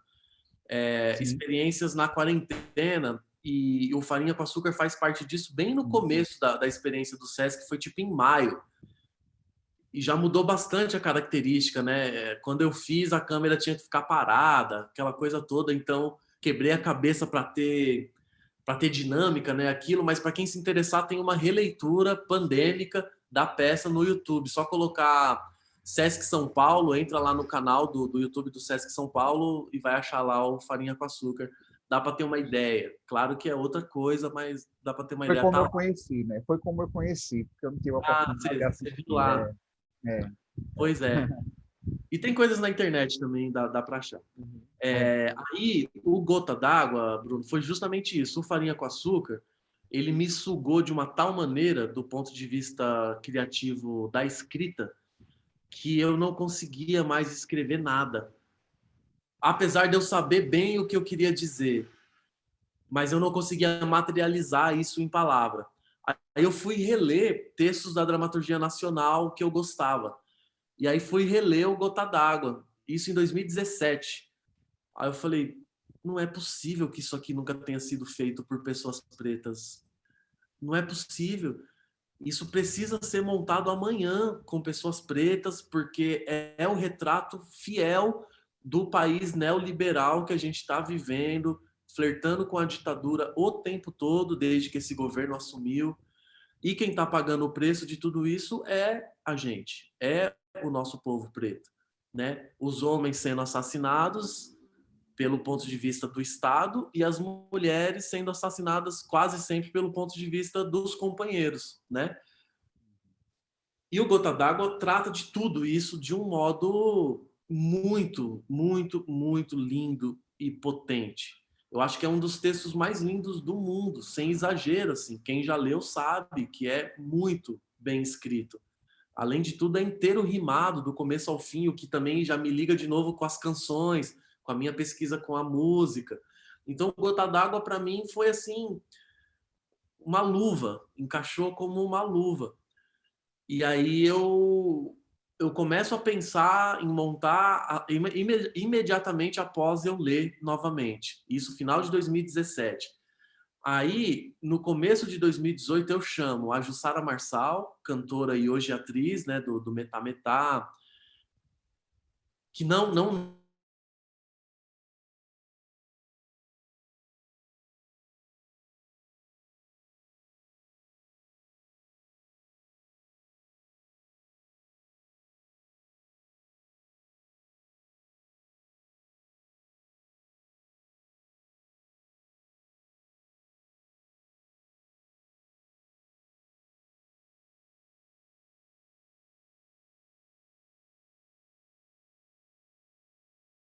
C: experiências na quarentena, e o Farinha com Açúcar faz parte disso bem no começo da experiência do Sesc, foi tipo em maio. E já mudou bastante a característica, né? Quando eu fiz, a câmera tinha que ficar parada, aquela coisa toda, então quebrei a cabeça para ter dinâmica, né? Aquilo, mas para quem se interessar, tem uma releitura pandêmica da peça no YouTube. Só colocar Sesc São Paulo, entra lá no canal do YouTube do Sesc São Paulo e vai achar lá o Farinha com Açúcar. Dá para ter uma ideia. Claro que é outra coisa, mas dá para ter uma ideia.
E: Foi como eu conheci, né? Foi como eu conheci, porque eu não tive a oportunidade de assistir.
C: Viu lá. Pois é. E tem coisas na internet também, dá para achar. Aí, o Gota d'Água, Bruno, foi justamente isso. O Farinha com Açúcar, ele me sugou de uma tal maneira, do ponto de vista criativo da escrita, que eu não conseguia mais escrever nada. Apesar de eu saber bem o que eu queria dizer, mas eu não conseguia materializar isso em palavra. Aí eu fui reler textos da dramaturgia nacional que eu gostava. E aí fui reler o Gota d'Água, isso em 2017. Aí eu falei, não é possível que isso aqui nunca tenha sido feito por pessoas pretas. Não é possível. Isso precisa ser montado amanhã com pessoas pretas, porque é o retrato fiel do país neoliberal que a gente está vivendo, flertando com a ditadura o tempo todo, desde que esse governo assumiu. E quem está pagando o preço de tudo isso é a gente, é o nosso povo preto, né? Os homens sendo assassinados pelo ponto de vista do Estado e as mulheres sendo assassinadas quase sempre pelo ponto de vista dos companheiros, né? E o Gota d'Água trata de tudo isso de um modo muito, muito, muito lindo e potente. Eu acho que é um dos textos mais lindos do mundo, sem exagero, assim. Quem já leu sabe que é muito bem escrito. Além de tudo, é inteiro rimado, do começo ao fim, o que também já me liga de novo com as canções, com a minha pesquisa com a música. Então, Gota d'Água, para mim, foi assim, uma luva, encaixou como uma luva. E aí eu começo a pensar em montar imediatamente após eu ler novamente. Isso final de 2017. Aí, no começo de 2018, eu chamo a Jussara Marçal, cantora e hoje atriz, né, do Metá Metá, que não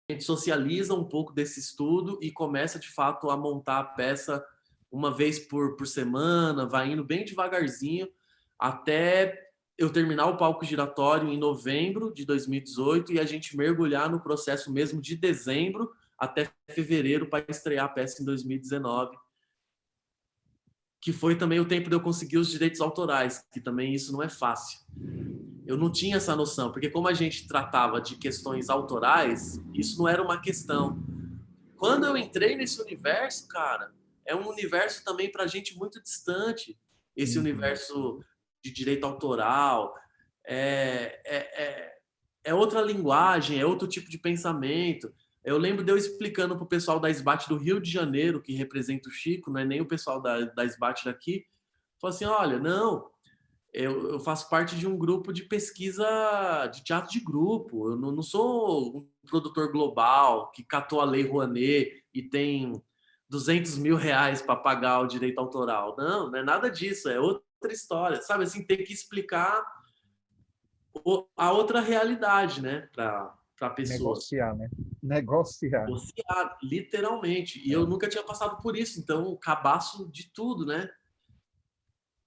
C: a gente socializa um pouco desse estudo e começa, de fato, a montar a peça uma vez por semana, vai indo bem devagarzinho, até eu terminar o palco giratório em novembro de 2018 e a gente mergulhar no processo mesmo de dezembro até fevereiro para estrear a peça em 2019, que foi também o tempo de eu conseguir os direitos autorais, que também isso não é fácil. Eu não tinha essa noção, porque como a gente tratava de questões autorais, isso não era uma questão. Quando eu entrei nesse universo, cara, é um universo também pra gente muito distante. Esse universo de direito autoral, é outra linguagem, é outro tipo de pensamento. Eu lembro de eu explicando pro pessoal da SBAT do Rio de Janeiro, que representa o Chico, não é nem o pessoal da SBAT daqui, falou assim, olha, não, eu faço parte de um grupo de pesquisa de teatro de grupo. Eu não sou um produtor global que catou a Lei Rouanet e tem 200 mil reais para pagar o direito autoral. Não, não é nada disso. É outra história. Sabe assim, tem que explicar a outra realidade, né, para a pessoa.
E: Negociar, né? Negociar.
C: Negociar, literalmente. E eu nunca tinha passado por isso. Então, cabaço de tudo, né?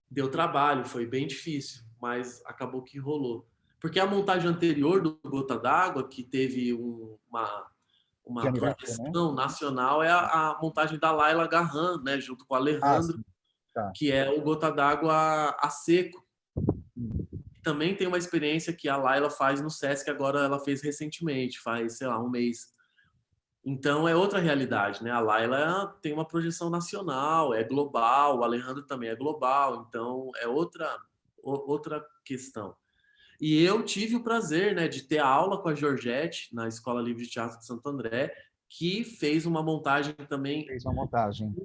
C: Deu trabalho, foi bem difícil, mas acabou que rolou. Porque a montagem anterior do Gota d'Água, que teve uma projeção, né, nacional, é a montagem da Laila Garran, né, junto com o Alejandro, que é o Gota d'Água a seco. Também tem uma experiência que a Laila faz no Sesc, agora ela fez recentemente, faz, sei lá, um mês. Então é outra realidade, né? A Laila tem uma projeção nacional, é global, o Alejandro também é global, então é outra questão. E eu tive o prazer, né, de ter aula com a Georgette na Escola Livre de Teatro de Santo André, que fez uma montagem também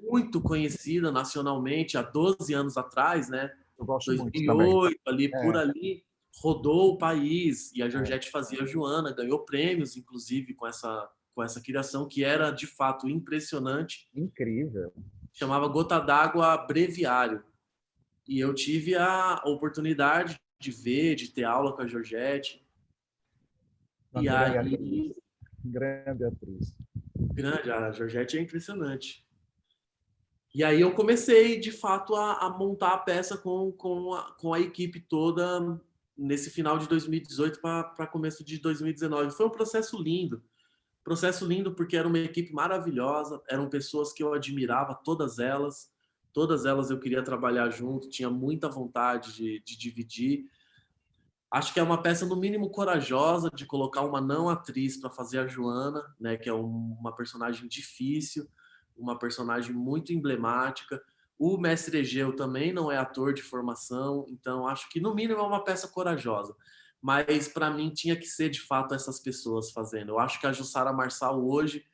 C: muito conhecida nacionalmente há 12 anos atrás, né?
E: Eu gosto
C: 2008,
E: muito
C: ali por ali, rodou o país e a Georgette fazia a Joana, ganhou prêmios, inclusive, com essa criação, que era, de fato, impressionante.
E: Incrível.
C: Chamava Gota d'Água Breviário. E eu tive a oportunidade de ver, de ter aula com a Georgette. E aí...
E: Grande atriz.
C: Grande, a Georgette é impressionante. E aí eu comecei, de fato, a montar a peça com a equipe toda nesse final de 2018 para começo de 2019. Foi um processo lindo. Processo lindo porque era uma equipe maravilhosa, eram pessoas que eu admirava, todas elas eu queria trabalhar junto, tinha muita vontade de dividir. Acho que é uma peça, no mínimo, corajosa de colocar uma não atriz para fazer a Joana, né, que é uma personagem difícil, uma personagem muito emblemática. O Mestre Egeu também não é ator de formação, então acho que, no mínimo, é uma peça corajosa. Mas, para mim, tinha que ser, de fato, essas pessoas fazendo. Eu acho que a Jussara Marçal, hoje,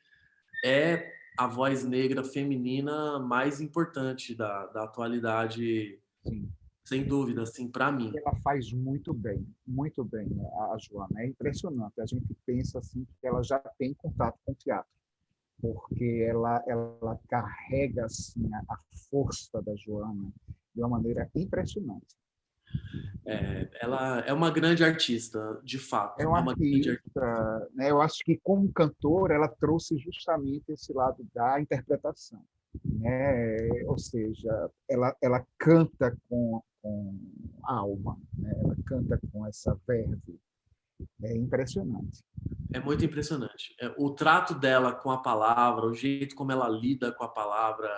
C: é a voz negra feminina mais importante da atualidade,
E: Sim.
C: sem dúvida, assim, para mim.
E: Ela faz muito bem a Joana. É impressionante. A gente pensa assim que ela já tem contato com o teatro, porque ela carrega assim a força da Joana de uma maneira impressionante.
C: Ela é uma grande artista, de fato.
E: É uma
C: uma grande
E: artista, né? Eu acho que como cantora ela trouxe justamente esse lado da interpretação, né? Ou seja, ela canta com alma, né? Ela canta com essa verve. É impressionante.
C: É muito impressionante. O trato dela com a palavra, o jeito como ela lida com a palavra.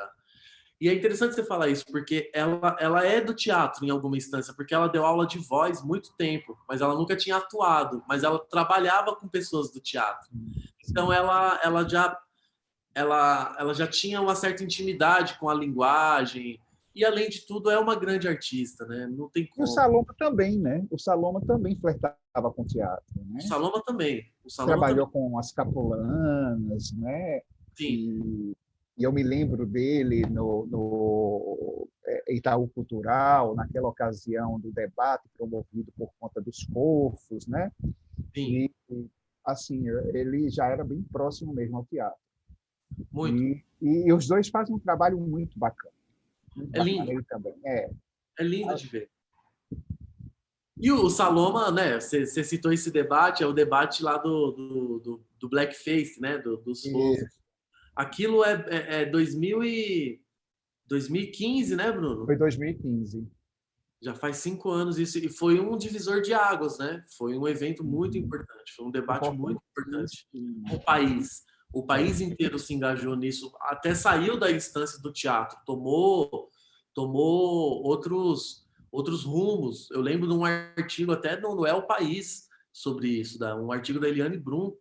C: E é interessante você falar isso, porque ela é do teatro em alguma instância, porque ela deu aula de voz muito tempo, mas ela nunca tinha atuado, mas ela trabalhava com pessoas do teatro. Então ela já tinha uma certa intimidade com a linguagem, e além de tudo é uma grande artista, né? Não tem
E: E
C: como.
E: o Saloma também, né? O Saloma também flertava com teatro, né?
C: O Saloma também.
E: Trabalhou com as Capulanas, né?
C: Sim.
E: E eu me lembro dele no Itaú Cultural, naquela ocasião do debate promovido por conta dos Corfos, né?
C: Sim.
E: E, assim, ele já era bem próximo mesmo ao teatro.
C: Muito.
E: E os dois fazem um trabalho muito bacana. Muito
C: bacana. Lindo.
E: Ele também.
C: É lindo de ver. E o Saloma, né? Você citou esse debate, é o debate lá do blackface, né? Dos Fofos. Aquilo é 2015, né, Bruno?
E: Foi 2015.
C: Já faz 5 anos isso, e foi um divisor de águas, né? Foi um evento muito importante, foi um debate muito importante. O país inteiro se engajou nisso, até saiu da instância do teatro, tomou outros rumos. Eu lembro de um artigo até no El País sobre isso, um artigo da Eliane Brum,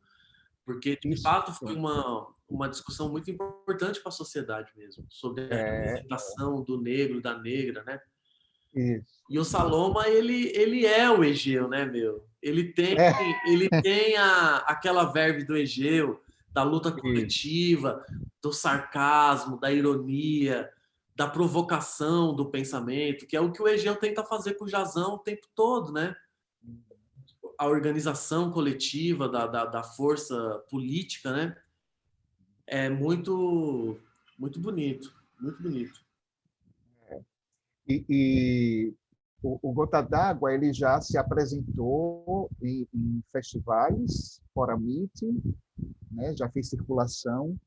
C: porque de fato foi uma discussão muito importante para a sociedade mesmo, sobre a representação do negro, da negra, né?
E: Isso.
C: E o Saloma, ele é o Egeu, né, meu? Ele tem aquela verve do Egeu, da luta coletiva, do sarcasmo, da ironia, da provocação do pensamento, que é o que o Egeu tenta fazer com o Jazão o tempo todo, né? A organização coletiva da força política, né? É muito, muito bonito, muito bonito.
E: E o Gota d'Água ele já se apresentou em festivais, fora meeting, né? Já fez circulação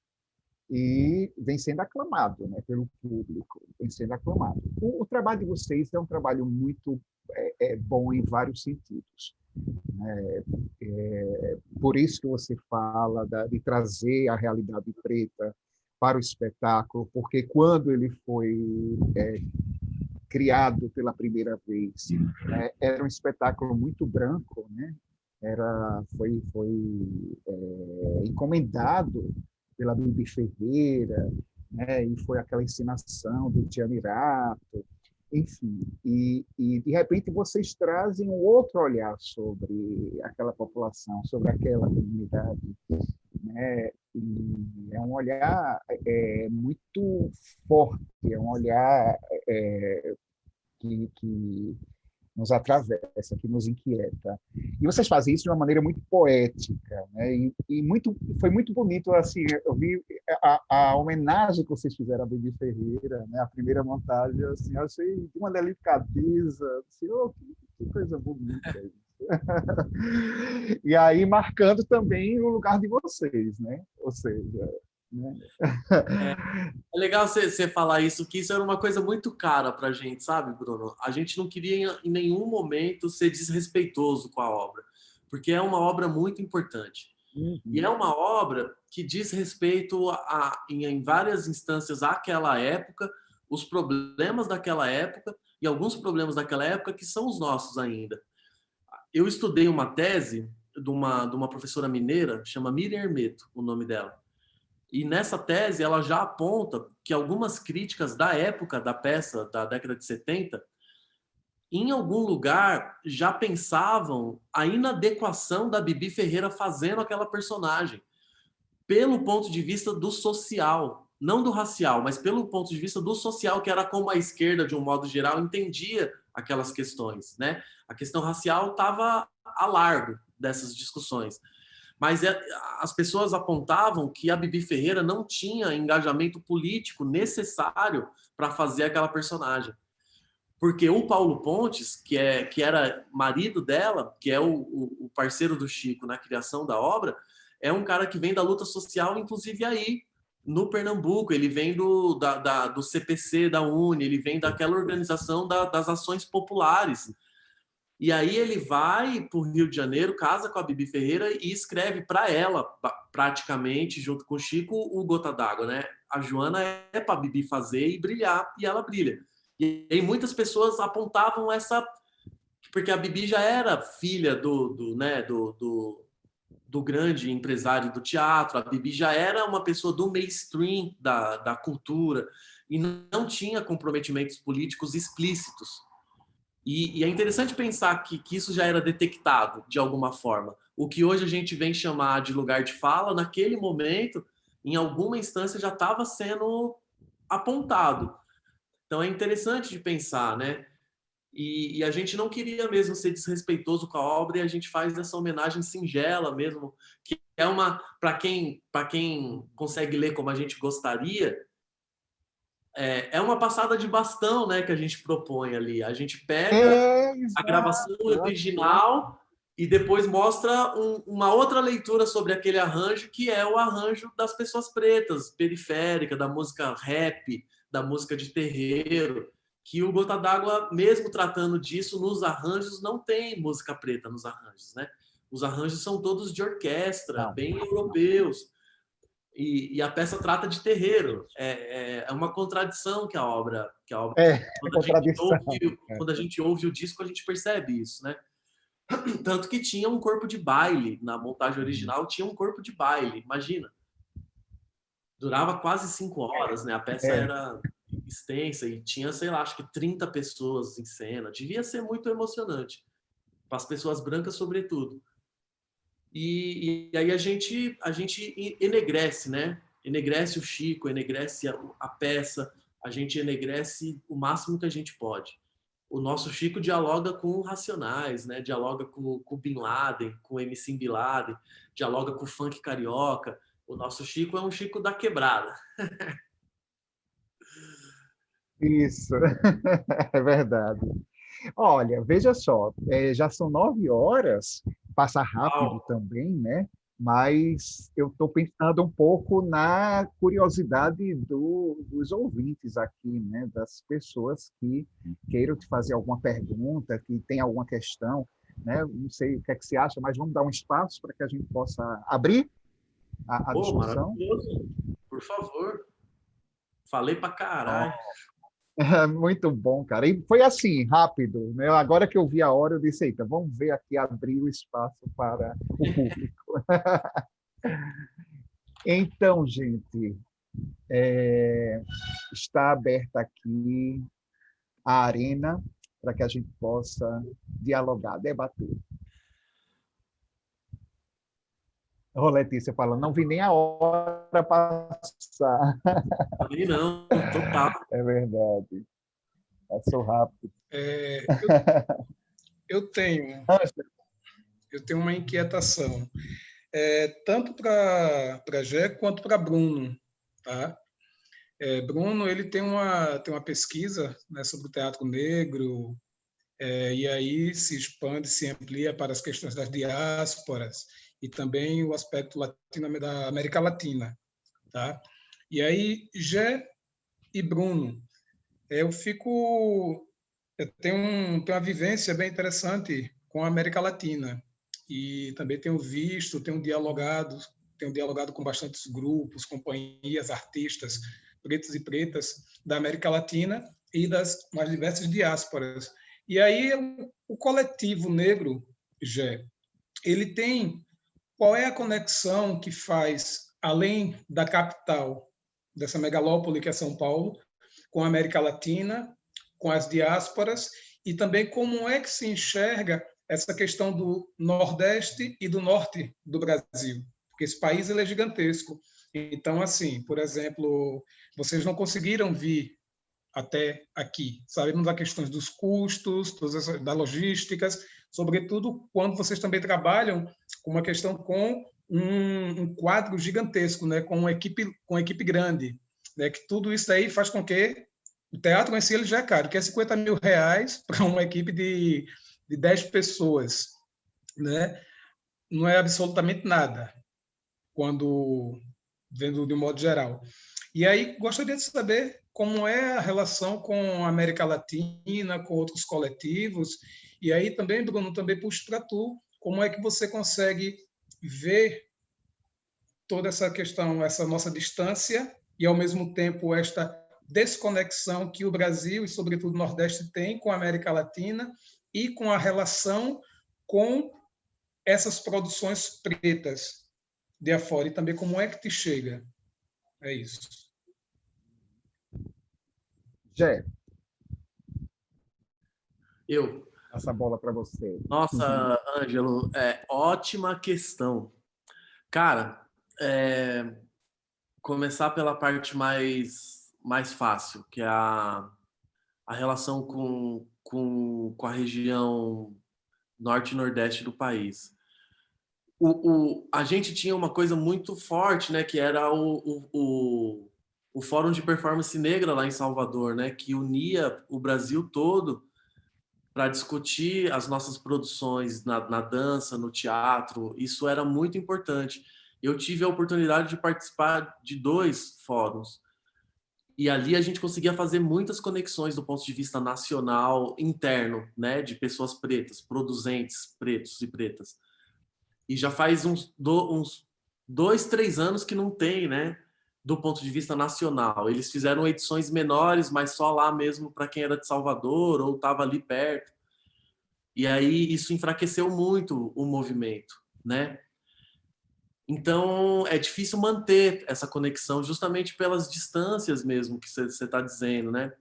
E: e vem sendo aclamado, né, pelo público, vem sendo aclamado. O trabalho de vocês é um trabalho muito bom em vários sentidos. Por isso que você fala de trazer a realidade preta para o espetáculo, porque quando ele foi criado pela primeira vez, era um espetáculo muito branco, né? Foi encomendado pela Bibi Ferreira, né? E foi aquela encenação do Tiamirato, enfim. E de repente vocês trazem um outro olhar sobre aquela população, sobre aquela comunidade, né? E é um olhar muito forte, é um olhar que nos atravessa, que nos inquieta. E vocês fazem isso de uma maneira muito poética, né? E foi muito bonito, assim, eu vi a homenagem que vocês fizeram a Bibi Ferreira, né? A primeira montagem, assim, eu achei de uma delicadeza, assim, que coisa bonita isso. E aí marcando também o lugar de vocês, né? Ou seja, né?
C: É legal você falar isso, que isso era uma coisa muito cara pra gente, sabe, Bruno? A gente não queria em nenhum momento ser desrespeitoso com a obra, porque é uma obra muito importante. E é uma obra que diz respeito em várias instâncias àquela época, os problemas daquela época e alguns problemas daquela época que são os nossos ainda. eu estudei uma tese de uma professora mineira, chama Miriam Hermeto, o nome dela. E nessa tese ela já aponta que algumas críticas da época da peça, da década de 70, em algum lugar já pensavam a inadequação da Bibi Ferreira fazendo aquela personagem, pelo ponto de vista do social, não do racial, mas pelo ponto de vista do social, que era como a esquerda, de um modo geral, entendia aquelas questões, né? A questão racial estava a largo dessas discussões. Mas as pessoas apontavam que a Bibi Ferreira não tinha engajamento político necessário para fazer aquela personagem. Porque o Paulo Pontes, que era marido dela, que é o parceiro do Chico na criação da obra, é um cara que vem da luta social, inclusive aí, no Pernambuco. Ele vem do CPC, da UNE, ele vem daquela organização das ações populares. E aí ele vai para o Rio de Janeiro, casa com a Bibi Ferreira e escreve para ela, praticamente, junto com o Chico, o Gota d'Água, né? A Joana é para a Bibi fazer e brilhar, e ela brilha. E aí muitas pessoas apontavam essa... Porque a Bibi já era filha do grande empresário do teatro, a Bibi já era uma pessoa do mainstream da cultura e não tinha comprometimentos políticos explícitos. E é interessante pensar que isso já era detectado de alguma forma. O que hoje a gente vem chamar de lugar de fala, naquele momento, em alguma instância, já estava sendo apontado. Então é interessante de pensar, né? E a gente não queria mesmo ser desrespeitoso com a obra, e a gente faz essa homenagem singela mesmo, que é uma, para quem consegue ler como a gente gostaria, é uma passada de bastão, né, que a gente propõe ali. A gente pega a gravação original e depois mostra uma outra leitura sobre aquele arranjo, que é o arranjo das pessoas pretas, periférica, da música rap, da música de terreiro, que o Gota d'Água, mesmo tratando disso, nos arranjos não tem música preta nos arranjos, né? Os arranjos são todos de orquestra, bem europeus. E a peça trata de terreiro. É uma contradição que a obra... Quando a gente ouve o disco, a gente percebe isso, né? Tanto que tinha um corpo de baile. Na montagem original, tinha um corpo de baile. Imagina. Durava quase 5 horas, né? A peça era extensa e tinha, sei lá, acho que 30 pessoas em cena. Devia ser muito emocionante. Para as pessoas brancas, sobretudo. E aí a gente enegrece, né? Enegrece o Chico, enegrece a peça, a gente enegrece o máximo que a gente pode. O nosso Chico dialoga com Racionais, né? Dialoga com Bin Laden, com MC Bin Laden, dialoga com o funk carioca. O nosso Chico é um Chico da quebrada.
E: Isso, é verdade. Olha, veja só, já são 9 horas, passa rápido também, né? Mas eu estou pensando um pouco na curiosidade dos ouvintes aqui, né? Das pessoas que queiram te fazer alguma pergunta, que tem alguma questão, né? Não sei o que é que você acha, mas vamos dar um espaço para que a gente possa abrir a discussão.
C: Maravilhoso. Por favor. Falei pra caralho.
E: Muito bom, cara. E foi assim, rápido, né? Agora que eu vi a hora, eu disse, eita, vamos ver aqui, abrir o espaço para o público. Então, gente, está aberta aqui a arena para que a gente possa dialogar, debater. Ô, Letícia falando, não vi nem a hora passar.
C: Também não, total.
E: É verdade. Passou rápido.
D: Eu tenho uma inquietação, tanto para Gé quanto para Bruno. Tá? Bruno ele tem uma pesquisa, né, sobre o teatro negro, e aí se expande, se amplia para as questões das diásporas e também o aspecto da América Latina. Tá? E aí, Gé e Bruno, eu tenho uma vivência bem interessante com a América Latina e também tenho dialogado com bastantes grupos, companhias, artistas, pretos e pretas da América Latina e das mais diversas diásporas. E aí o coletivo negro Gé, ele tem... Qual é a conexão que faz, além da capital, dessa megalópole que é São Paulo, com a América Latina, com as diásporas, e também como é que se enxerga essa questão do Nordeste e do Norte do Brasil? Porque esse país ele é gigantesco. Então, assim, por exemplo, vocês não conseguiram vir até aqui. Sabemos das questões dos custos, da logística, sobretudo quando vocês também trabalham com uma questão com um quadro gigantesco, né, com uma equipe grande, né, que tudo isso aí faz com que o teatro em si ele já é caro, que é R$50 mil para uma equipe de 10 pessoas, né? Não é absolutamente nada, quando vendo de um modo geral. E aí, gostaria de saber como é a relação com a América Latina, com outros coletivos. E aí também, Bruno, também puxo para tu, como é que você consegue ver toda essa questão, essa nossa distância e, ao mesmo tempo, esta desconexão que o Brasil e, sobretudo, o Nordeste tem com a América Latina e com a relação com essas produções pretas de afora. E também como é que te chega? É isso.
E: Gé,
C: Eu.
E: essa bola para você.
C: Nossa, Ângelo, ótima questão. Cara, começar pela parte mais fácil, que é a relação com a região norte e nordeste do país. A gente tinha uma coisa muito forte, né, que era o Fórum de Performance Negra lá em Salvador, né, que unia o Brasil todo para discutir as nossas produções na dança, no teatro. Isso era muito importante. Eu tive a oportunidade de participar de 2 fóruns. E ali a gente conseguia fazer muitas conexões do ponto de vista nacional, interno, né, de pessoas pretas, produzentes pretos e pretas. E já faz uns 2, 3 anos que não tem, né, do ponto de vista nacional. Eles fizeram edições menores, mas só lá mesmo para quem era de Salvador ou estava ali perto. E aí isso enfraqueceu muito o movimento, né? Então é difícil manter essa conexão justamente pelas distâncias mesmo que você está dizendo, né?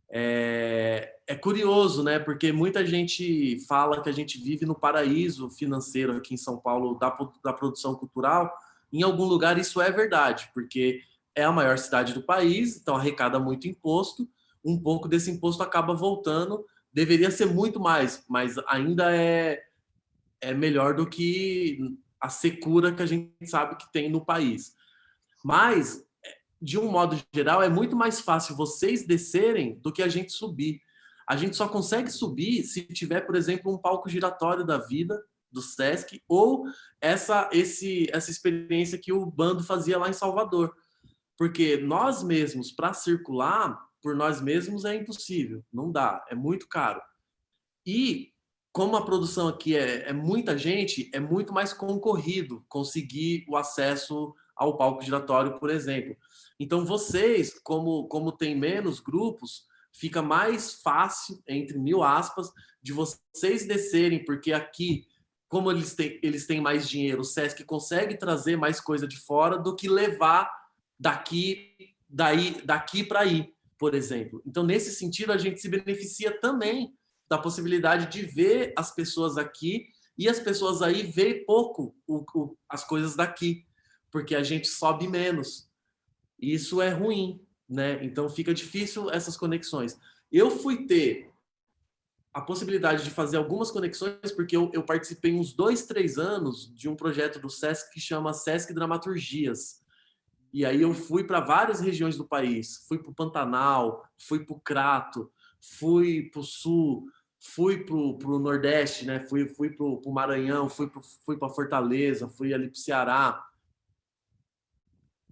C: É curioso, né? Porque muita gente fala que a gente vive no paraíso financeiro aqui em São Paulo da produção cultural. Em algum lugar isso é verdade, porque é a maior cidade do país, então arrecada muito imposto. Um pouco desse imposto acaba voltando. Deveria ser muito mais, mas ainda é melhor do que a secura que a gente sabe que tem no país. Mas de um modo geral, é muito mais fácil vocês descerem do que a gente subir. A gente só consegue subir se tiver, por exemplo, um palco giratório da vida, do Sesc, ou essa experiência que o bando fazia lá em Salvador. Porque nós mesmos, para circular, por nós mesmos é impossível, não dá, é muito caro. E como a produção aqui é muita gente, é muito mais concorrido conseguir o acesso ao palco giratório, por exemplo. Então, vocês, como tem menos grupos, fica mais fácil, entre 1000 aspas, de vocês descerem, porque aqui, como eles têm mais dinheiro, o Sesc consegue trazer mais coisa de fora do que levar daqui para aí, por exemplo. Então, nesse sentido, a gente se beneficia também da possibilidade de ver as pessoas aqui e as pessoas aí veem pouco as coisas daqui, porque a gente sobe menos. E isso é ruim, né? Então fica difícil essas conexões. Eu fui ter a possibilidade de fazer algumas conexões porque eu participei uns 2, 3 anos de um projeto do Sesc que chama Sesc Dramaturgias. E aí eu fui para várias regiões do país. Fui para o Pantanal, fui para o Crato, fui para o Sul, fui para o Nordeste, né? Fui para o Maranhão, fui para Fortaleza, fui ali para o Ceará.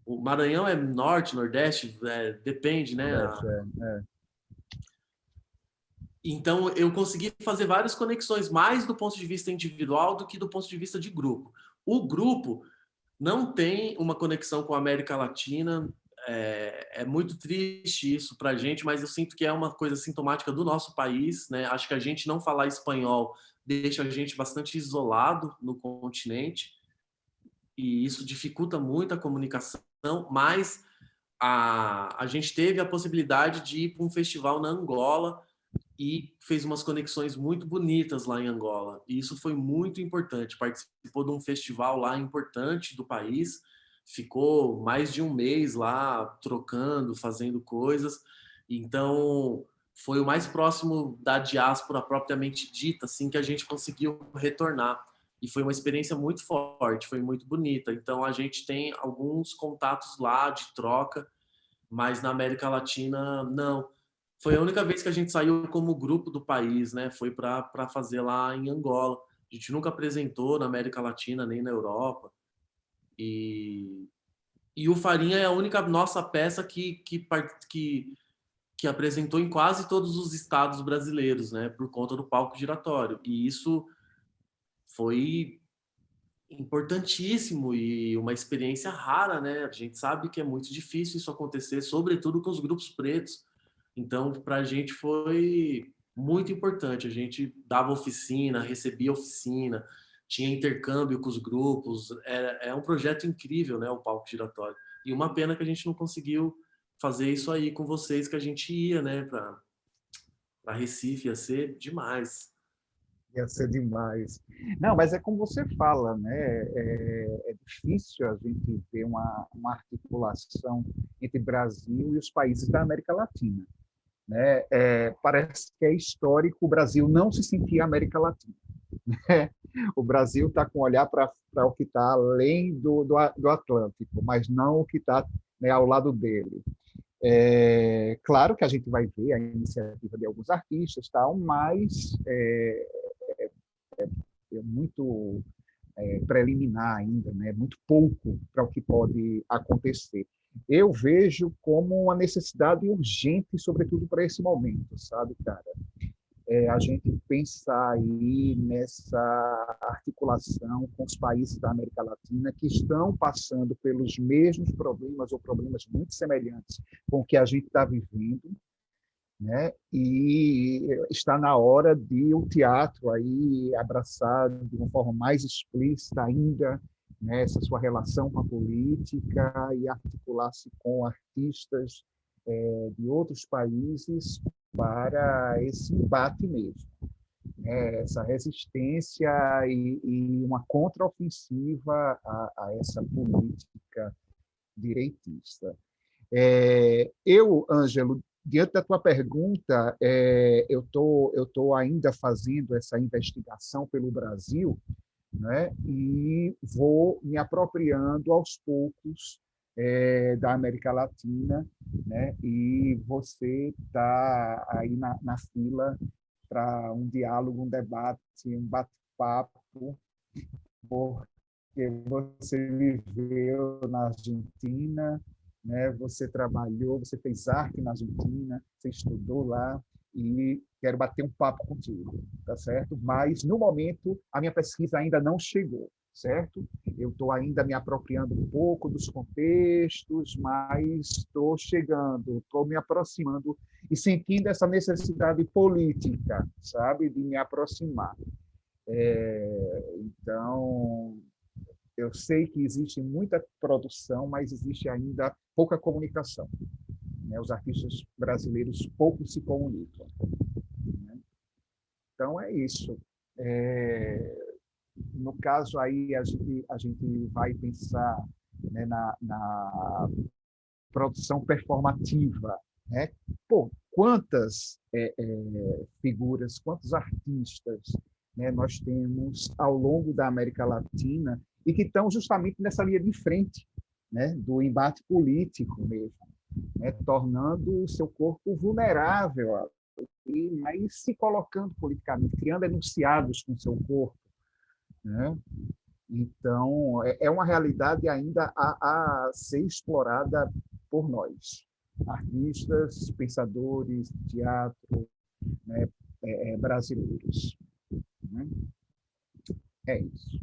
C: O Maranhão é norte, nordeste, depende, né? Então, eu consegui fazer várias conexões, mais do ponto de vista individual do que do ponto de vista de grupo. O grupo não tem uma conexão com a América Latina, é muito triste isso para a gente, mas eu sinto que é uma coisa sintomática do nosso país, né? Acho que a gente não falar espanhol deixa a gente bastante isolado no continente e isso dificulta muito a comunicação, mas a gente teve a possibilidade de ir para um festival na Angola e fez umas conexões muito bonitas lá em Angola. E isso foi muito importante. Participou de um festival lá importante do país, ficou mais de um mês lá trocando, fazendo coisas. Então, foi o mais próximo da diáspora propriamente dita, assim, que a gente conseguiu retornar. E foi uma experiência muito forte, foi muito bonita. Então, a gente tem alguns contatos lá de troca, mas na América Latina, não. Foi a única vez que a gente saiu como grupo do país, né? Foi para fazer lá em Angola. A gente nunca apresentou na América Latina nem na Europa. E, e o Farinha é a única nossa peça que apresentou em quase todos os estados brasileiros, né? Por conta do palco giratório. E isso foi importantíssimo e uma experiência rara, né? A gente sabe que é muito difícil isso acontecer, sobretudo com os grupos pretos. Então, para a gente foi muito importante. A gente dava oficina, recebia oficina, tinha intercâmbio com os grupos. É um projeto incrível, né? O Palco Giratório. E uma pena que a gente não conseguiu fazer isso aí com vocês, que a gente ia, né? Para Recife, ia ser demais.
E: Ia ser demais. Não, mas é como você fala, né? É difícil a gente ver uma articulação entre Brasil e os países da América Latina, né? Parece que é histórico o Brasil não se sentir América Latina, né? O Brasil está com o olhar para o que está além do Atlântico, mas não o que está, né, ao lado dele. Claro que a gente vai ver a iniciativa de alguns artistas, tal, mas é muito preliminar ainda, né? Muito pouco para o que pode acontecer. Eu vejo como uma necessidade urgente, sobretudo para esse momento, sabe, cara? A gente pensar aí nessa articulação com os países da América Latina que estão passando pelos mesmos problemas ou problemas muito semelhantes com o que a gente está vivendo, né? E está na hora de o teatro aí abraçar de uma forma mais explícita ainda, né, essa sua relação com a política e articular-se com artistas de outros países para esse embate mesmo, né? Essa resistência e uma contraofensiva a essa política direitista. Ângelo, diante da tua pergunta, eu tô ainda fazendo essa investigação pelo Brasil, né? E vou me apropriando aos poucos da América Latina, né? E você está aí na fila para um diálogo, um debate, um bate-papo, porque você viveu na Argentina, né? Você trabalhou, você fez arte na Argentina, você estudou lá e quero bater um papo contigo, tá certo? Mas no momento a minha pesquisa ainda não chegou, certo? Eu estou ainda me apropriando um pouco dos contextos, mas estou chegando, estou me aproximando e sentindo essa necessidade política, sabe, de me aproximar. Então, eu sei que existe muita produção, mas existe ainda pouca comunicação, né? Os artistas brasileiros pouco se comunicam, né? Então, é isso. No caso aí, a gente vai pensar, né, na produção performativa, né? Pô, quantas figuras, quantos artistas, né, nós temos ao longo da América Latina e que estão justamente nessa linha de frente, né, do embate político mesmo, né, tornando o seu corpo vulnerável mas se colocando politicamente, criando enunciados com o seu corpo, né? Então, é uma realidade ainda a ser explorada por nós, artistas, pensadores, teatro, né, brasileiros, né? É isso.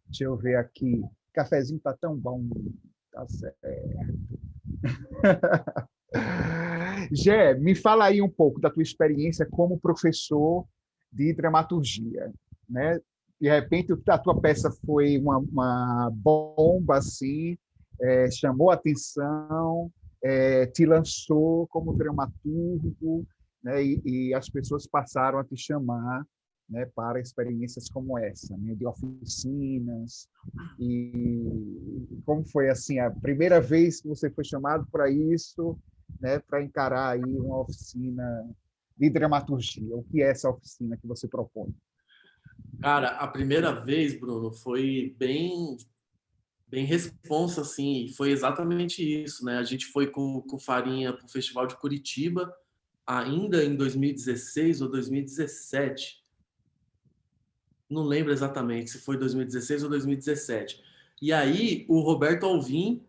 E: Deixa eu ver aqui. O cafezinho está tão bom, Tá certo. Gé, me fala aí um pouco da tua experiência como professor de dramaturgia, né? De repente, a tua peça foi uma bomba, assim, chamou a atenção, te lançou como dramaturgo, né? E as pessoas passaram a te chamar, né, para experiências como essa, né, de oficinas. E como foi assim a primeira vez que você foi chamado para isso, né, para encarar aí uma oficina de dramaturgia? O que é essa oficina que você propõe?
C: Cara, a primeira vez, Bruno, foi bem responsa, assim, e foi exatamente isso, né? A gente foi com o Farinha para o Festival de Curitiba, ainda em 2016 ou 2017. Não lembro exatamente se foi 2016 ou 2017. E aí o Roberto Alvim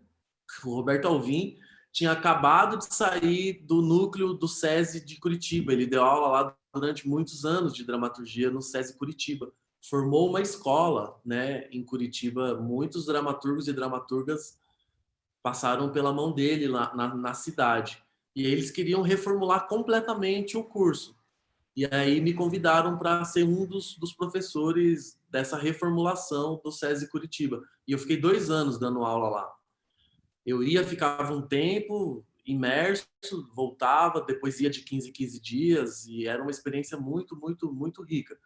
C: tinha acabado de sair do núcleo do SESI de Curitiba. Ele deu aula lá durante muitos anos de dramaturgia no SESI Curitiba. Formou uma escola, né, em Curitiba. Muitos dramaturgos e dramaturgas passaram pela mão dele lá na cidade. E eles queriam reformular completamente o curso. E aí me convidaram para ser um dos professores dessa reformulação do SESI Curitiba. E eu fiquei 2 anos dando aula lá. Eu ficava um tempo imerso, voltava, depois ia de 15 em 15 dias, e era uma experiência muito, muito, muito rica.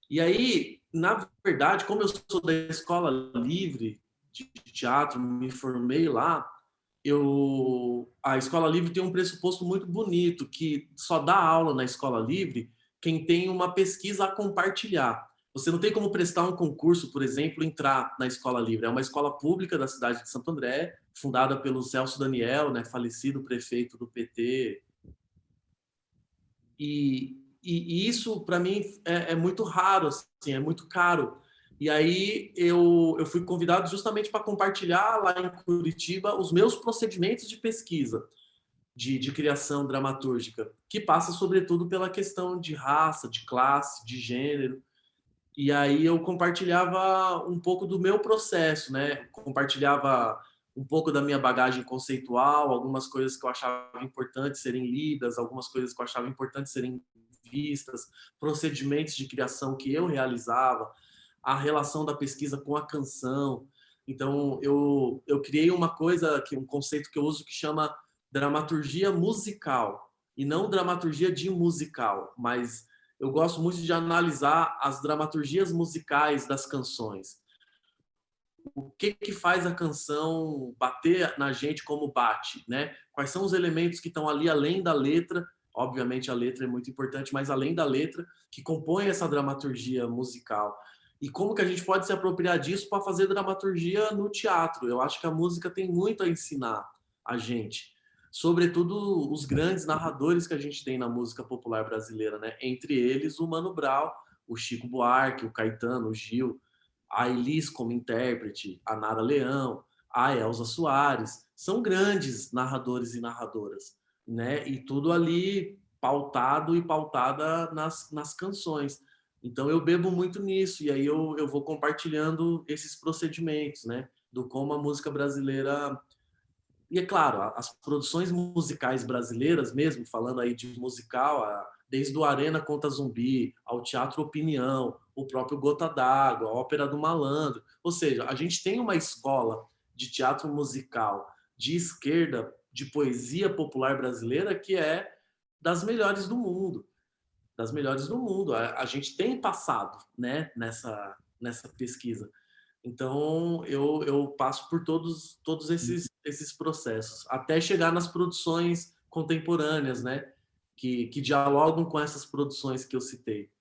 C: E aí, na verdade, como eu sou da Escola Livre de Teatro, me formei lá, a Escola Livre tem um pressuposto muito bonito, que só dá aula na Escola Livre quem tem uma pesquisa a compartilhar. Você não tem como prestar um concurso, por exemplo, entrar na Escola Livre. É uma escola pública da cidade de Santo André, fundada pelo Celso Daniel, né, falecido prefeito do PT. E isso, para mim, é muito raro, assim, é muito caro. E aí eu fui convidado justamente para compartilhar lá em Curitiba os meus procedimentos de pesquisa, de criação dramatúrgica, que passa sobretudo pela questão de raça, de classe, de gênero. E aí eu compartilhava um pouco do meu processo, né? Compartilhava um pouco da minha bagagem conceitual, algumas coisas que eu achava importante serem lidas, algumas coisas que eu achava importante serem vistas, procedimentos de criação que eu realizava, a relação da pesquisa com a canção. Então, eu criei um conceito que eu uso que chama dramaturgia musical, e não dramaturgia de musical, mas eu gosto muito de analisar as dramaturgias musicais das canções. O que faz a canção bater na gente como bate, né? Quais são os elementos que estão ali além da letra? Obviamente a letra é muito importante, mas além da letra, que compõe essa dramaturgia musical. E como que a gente pode se apropriar disso para fazer dramaturgia no teatro? Eu acho que a música tem muito a ensinar a gente. Sobretudo os grandes narradores que a gente tem na música popular brasileira, né? Entre eles o Mano Brown, o Chico Buarque, o Caetano, o Gil, a Elis como intérprete, a Nara Leão, a Elza Soares. São grandes narradores e narradoras, né? E tudo ali pautado e pautada nas canções. Então eu bebo muito nisso, e aí eu vou compartilhando esses procedimentos, né? Do como a música brasileira. E é claro, as produções musicais brasileiras mesmo, falando aí de musical, desde o Arena Conta Zumbi, ao Teatro Opinião, o próprio Gota d'Água, a Ópera do Malandro. Ou seja, a gente tem uma escola de teatro musical de esquerda, de poesia popular brasileira, que é das melhores do mundo. Das melhores do mundo. A gente tem passado, né, nessa pesquisa. Então, eu passo por todos esses processos, até chegar nas produções contemporâneas, né? Que dialogam com essas produções que eu citei.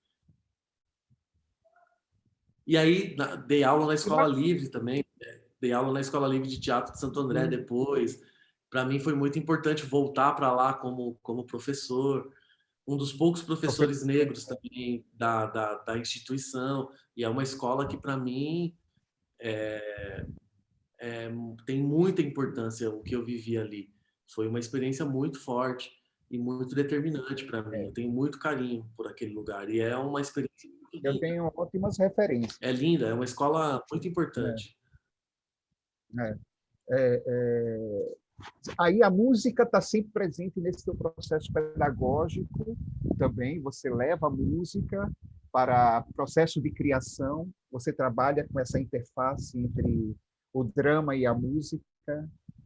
C: E aí, dei aula na Escola Livre também, dei aula na Escola Livre de Teatro de Santo André depois. Para mim foi muito importante voltar para lá como professor, um dos poucos professores negros também da instituição, e é uma escola que, para mim, tem muita importância o que eu vivi ali. Foi uma experiência muito forte e muito determinante para mim. Eu tenho muito carinho por aquele lugar e é uma experiência muito linda.
E: Eu tenho ótimas referências.
C: É linda, é uma escola muito importante.
E: Aí a música está sempre presente nesse seu processo pedagógico também. Você leva a música para o processo de criação, você trabalha com essa interface entre o drama e a música.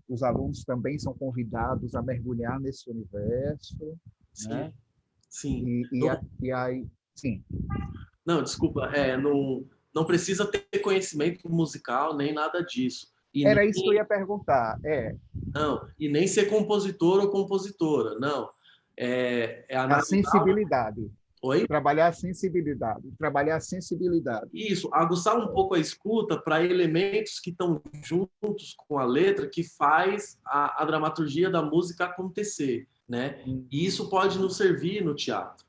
E: Os alunos também são convidados a mergulhar nesse universo.
C: Sim,
E: né?
C: sim.
E: E aí, sim.
C: Não, desculpa, não precisa ter conhecimento musical nem nada disso.
E: Era isso que eu ia perguntar.
C: Não, e nem ser compositor ou compositora, não.
E: A sensibilidade.
C: Oi?
E: Trabalhar a sensibilidade.
C: Isso, aguçar um pouco a escuta para elementos que estão juntos com a letra, que faz a dramaturgia da música acontecer, né? E isso pode nos servir no teatro.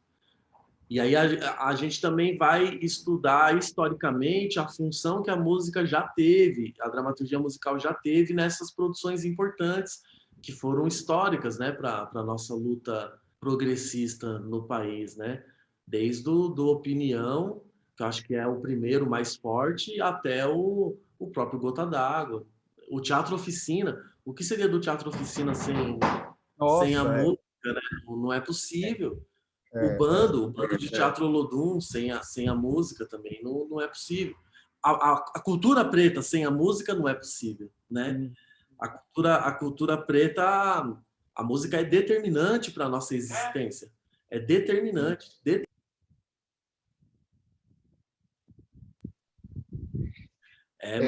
C: E aí a gente também vai estudar historicamente a função que a música já teve, a dramaturgia musical já teve nessas produções importantes que foram históricas, né, para a nossa luta progressista no país, né? Desde do Opinião, que eu acho que é o primeiro mais forte, até o próprio Gota d'Água. O Teatro Oficina, o que seria do Teatro Oficina sem a música, né? Não é possível. O bando de Teatro Olodum sem a música também não é possível. A cultura preta sem a música não é possível, né? A cultura preta, a música é determinante para a nossa existência. É determinante.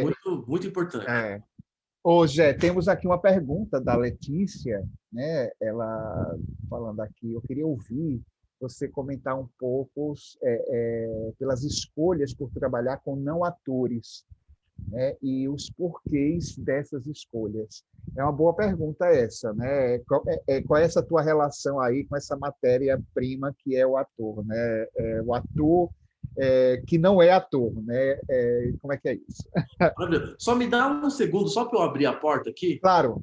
C: Muito, muito importante.
E: Hoje temos aqui uma pergunta da Letícia, né? Ela falando aqui, eu queria ouvir você comentar um pouco pelas escolhas por trabalhar com não atores, né? E os porquês dessas escolhas. É uma boa pergunta essa, né? Qual é essa tua relação aí com essa matéria-prima que é o ator, né? O ator que não é ator, né? Como é que é isso?
C: Só me dá um segundo, só para eu abrir a porta aqui.
E: Claro.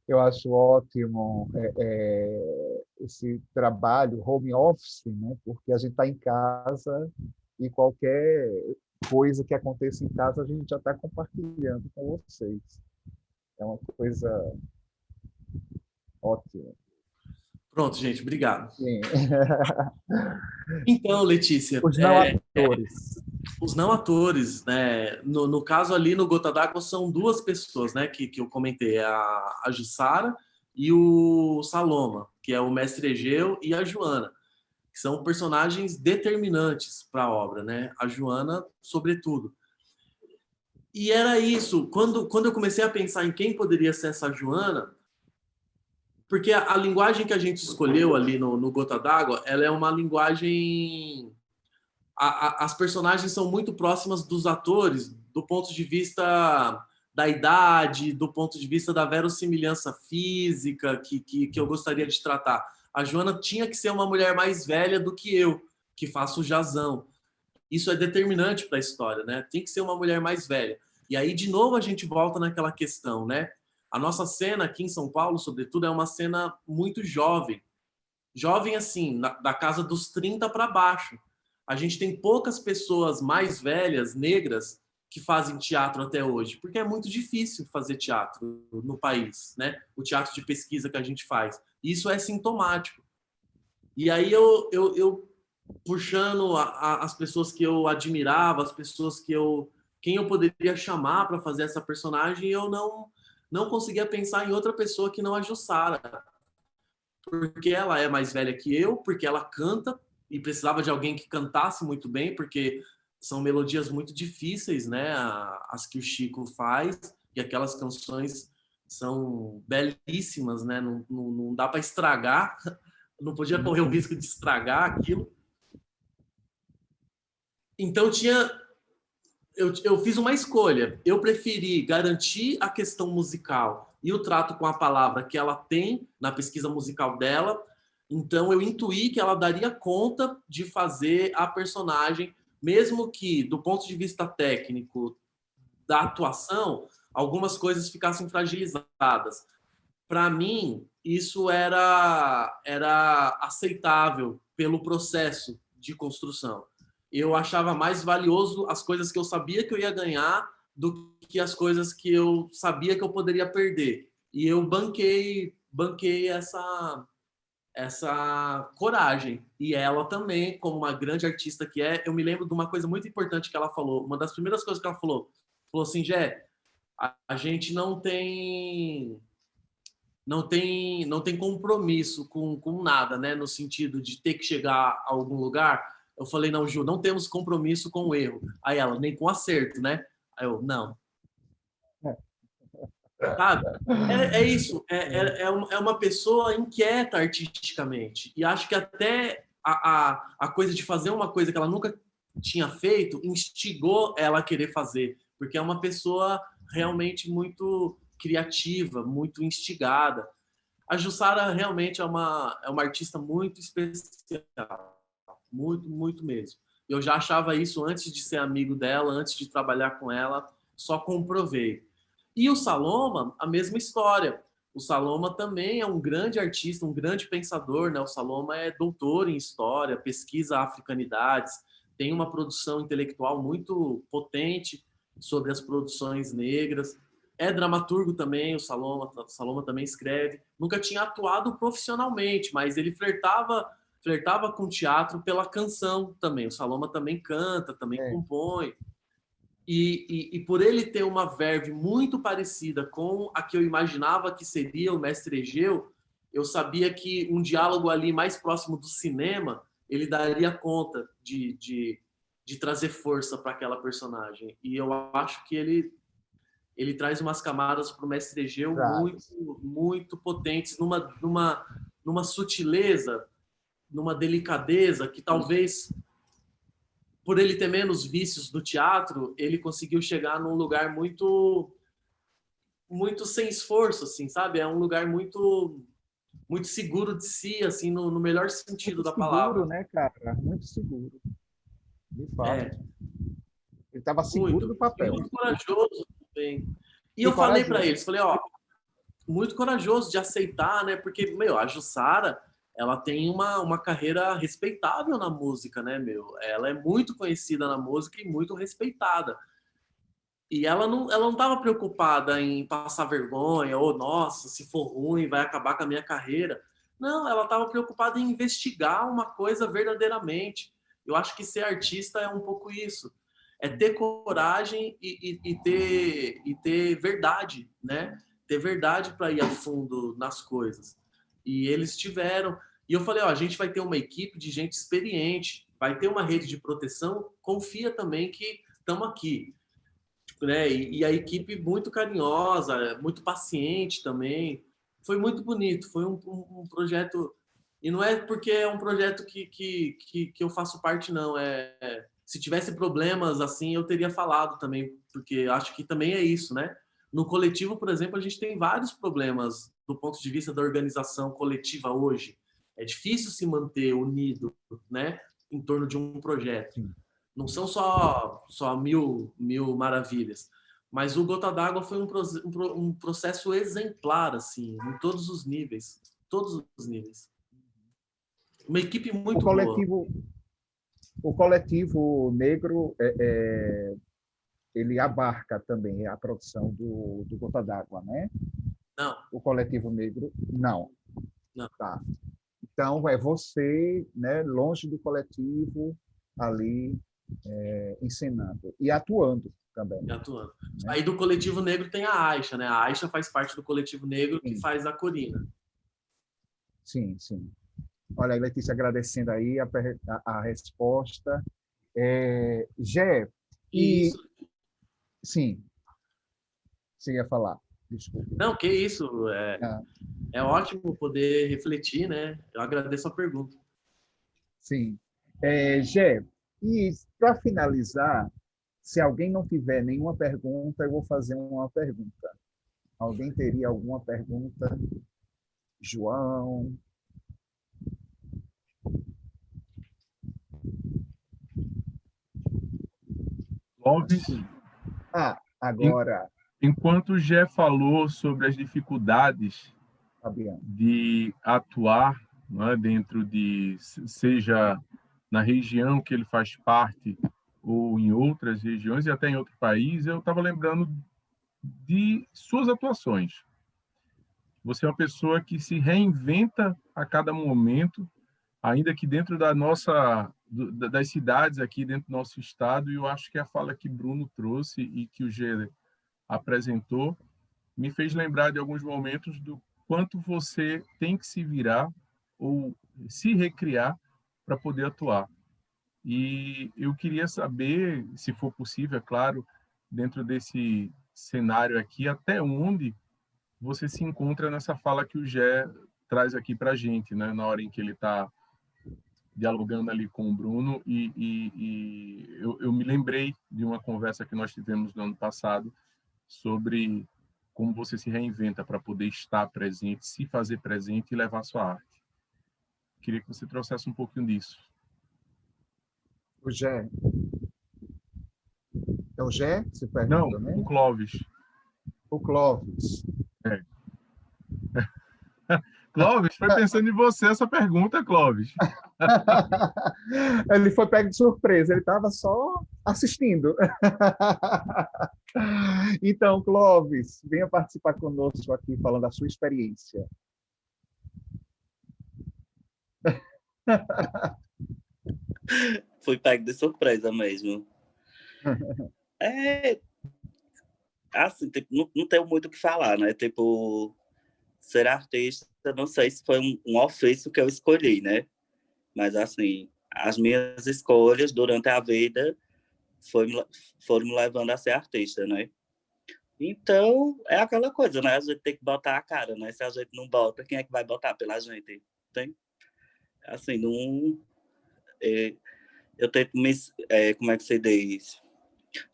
E: Eu acho ótimo esse trabalho home office, né? Porque a gente está em casa e qualquer coisa que aconteça em casa a gente já está compartilhando com vocês. É uma coisa ótima.
C: Pronto, gente, obrigado.
E: Sim.
C: Então, Letícia,
E: os não atores.
C: Os não atores, né? No caso ali no Gota d'Água são duas pessoas, né? Que eu comentei, a Jussara e o Saloma, que é o mestre Egeu e a Joana, que são personagens determinantes para a obra, né? A Joana, sobretudo. E era isso. Quando eu comecei a pensar em quem poderia ser essa Joana, porque a linguagem que a gente escolheu ali no Gota d'Água, ela é uma linguagem... As personagens são muito próximas dos atores do ponto de vista da idade, do ponto de vista da verossimilhança física que eu gostaria de tratar. A Joana tinha que ser uma mulher mais velha do que eu, que faço o Jazão. Isso é determinante para a história, né? Tem que ser uma mulher mais velha. E aí, de novo, a gente volta naquela questão, né? A nossa cena aqui em São Paulo, sobretudo, é uma cena muito jovem. Jovem, assim, da casa dos 30 para baixo. A gente tem poucas pessoas mais velhas, negras, que fazem teatro até hoje, porque é muito difícil fazer teatro no país, né? O teatro de pesquisa que a gente faz. Isso é sintomático. E aí eu puxando as pessoas que eu admirava, as pessoas quem eu poderia chamar para fazer essa personagem, eu não conseguia pensar em outra pessoa que não a Jussara. Porque ela é mais velha que eu, porque ela canta, e precisava de alguém que cantasse muito bem, porque são melodias muito difíceis, né? As que o Chico faz, e aquelas canções são belíssimas, né? Não dá para estragar, não podia correr o risco de estragar aquilo. Então eu fiz uma escolha. Eu preferi garantir a questão musical e o trato com a palavra que ela tem na pesquisa musical dela. Então, eu intuí que ela daria conta de fazer a personagem, mesmo que, do ponto de vista técnico da atuação, algumas coisas ficassem fragilizadas. Para mim, isso era aceitável pelo processo de construção. Eu achava mais valioso as coisas que eu sabia que eu ia ganhar do que as coisas que eu sabia que eu poderia perder. E eu banquei essa coragem. E ela também, como uma grande artista que é, eu me lembro de uma coisa muito importante que ela falou. Uma das primeiras coisas que ela falou assim, Jé, a gente não tem compromisso com nada, né? No sentido de ter que chegar a algum lugar. Eu falei, não, Ju, não temos compromisso com o erro. Aí ela, nem com acerto, né? Aí eu, não. Sabe? É isso. É uma pessoa inquieta artisticamente. E acho que até a coisa de fazer uma coisa que ela nunca tinha feito instigou ela a querer fazer. Porque é uma pessoa realmente muito criativa, muito instigada. A Jussara realmente é uma artista muito especial. Muito, muito mesmo. Eu já achava isso antes de ser amigo dela, antes de trabalhar com ela, só comprovei. E o Saloma, a mesma história. O Saloma também é um grande artista, um grande pensador, né? O Saloma é doutor em história, pesquisa africanidades, tem uma produção intelectual muito potente sobre as produções negras. É dramaturgo também, o Saloma também escreve. Nunca tinha atuado profissionalmente, mas ele flertava com teatro pela canção também. O Saloma também canta, também compõe. E por ele ter uma verve muito parecida com a que eu imaginava que seria o Mestre Egeu, eu sabia que um diálogo ali mais próximo do cinema, ele daria conta de trazer força para aquela personagem. E eu acho que ele traz umas camadas para o Mestre Egeu muito, muito potentes, numa sutileza, numa delicadeza que talvez, por ele ter menos vícios do teatro, ele conseguiu chegar num lugar muito muito sem esforço, assim, sabe? É um lugar muito muito seguro de si, assim, no melhor sentido
E: muito
C: da palavra.
E: Muito seguro, né, cara? Muito seguro. De fato. Ele estava seguro
C: muito,
E: do papel.
C: Muito corajoso também. E eu falei para eles, falei, ó, muito corajoso de aceitar, né? Porque, a Jussara, ela tem uma carreira respeitável na música, né, meu? Ela é muito conhecida na música e muito respeitada. E ela não estava preocupada em passar vergonha, ou, nossa, se for ruim, vai acabar com a minha carreira. Não, ela estava preocupada em investigar uma coisa verdadeiramente. Eu acho que ser artista é um pouco isso. É ter coragem e ter verdade, né? Ter verdade para ir a fundo nas coisas. E eles tiveram. E eu falei, ó, a gente vai ter uma equipe de gente experiente, vai ter uma rede de proteção, confia também que estamos aqui. Né? E a equipe muito carinhosa, muito paciente também. Foi muito bonito, foi um projeto... E não é porque é um projeto que eu faço parte, não. Se tivesse problemas assim, eu teria falado também, porque acho que também é isso, né? No coletivo, por exemplo, a gente tem vários problemas do ponto de vista da organização coletiva hoje. É difícil se manter unido, né, em torno de um projeto. Não são só mil maravilhas, mas o Gota d'Água foi um processo exemplar, assim, em todos os níveis. Uma equipe muito boa.
E: O coletivo negro ele abarca também a produção do Gota d'Água, né?
C: Não.
E: O coletivo negro, não.
C: Não.
E: Tá. Então, é você, né, longe do coletivo, ali, ensinando. E atuando também.
C: Né? Aí do coletivo negro tem a Aisha, né? A Aisha faz parte do coletivo negro que faz a Corina.
E: Sim, sim. Olha, Letícia, agradecendo aí a resposta. Gé,
C: Isso.
E: Sim. Você ia falar, desculpa.
C: Não, que isso. É ótimo poder refletir, né? Eu agradeço a pergunta.
E: Sim. Gé, e para finalizar, se alguém não tiver nenhuma pergunta, eu vou fazer uma pergunta. Alguém teria alguma pergunta? João?
B: Clóvis.
E: Agora.
B: Enquanto o Gé falou sobre as dificuldades
E: Fabiano,
B: de atuar, né, dentro de, seja na região que ele faz parte, ou em outras regiões, e até em outro país, eu estava lembrando de suas atuações. Você é uma pessoa que se reinventa a cada momento, ainda que dentro das cidades aqui, dentro do nosso estado, e eu acho que a fala que Bruno trouxe e que o Gê apresentou me fez lembrar de alguns momentos do quanto você tem que se virar ou se recriar para poder atuar. E eu queria saber, se for possível, é claro, dentro desse cenário aqui, até onde você se encontra nessa fala que o Gé traz aqui para a gente, né? Na hora em que ele está dialogando ali com o Bruno, e eu me lembrei de uma conversa que nós tivemos no ano passado sobre como você se reinventa para poder estar presente, se fazer presente e levar a sua arte. Queria que você trouxesse um pouquinho disso.
E: O Gé. É o Gé? Você pergunta,
B: Não,
E: né?
B: o Clóvis.
E: O Clóvis.
B: É. Clóvis, foi pensando em você essa pergunta, Clóvis.
E: Ele foi pego de surpresa, ele estava só assistindo. Então, Clóvis, venha participar conosco aqui falando da sua experiência.
F: Fui pego de surpresa mesmo. Assim, tipo, não tenho muito o que falar, né? Tipo, ser artista, não sei se foi um ofício que eu escolhi, né? Mas, assim, as minhas escolhas durante a vida foram me levando a ser artista, né? Então, é aquela coisa, né? A gente tem que botar a cara, né? Se a gente não bota, quem é que vai botar pela gente? Tem? Assim, não... eu tento como é que se diz?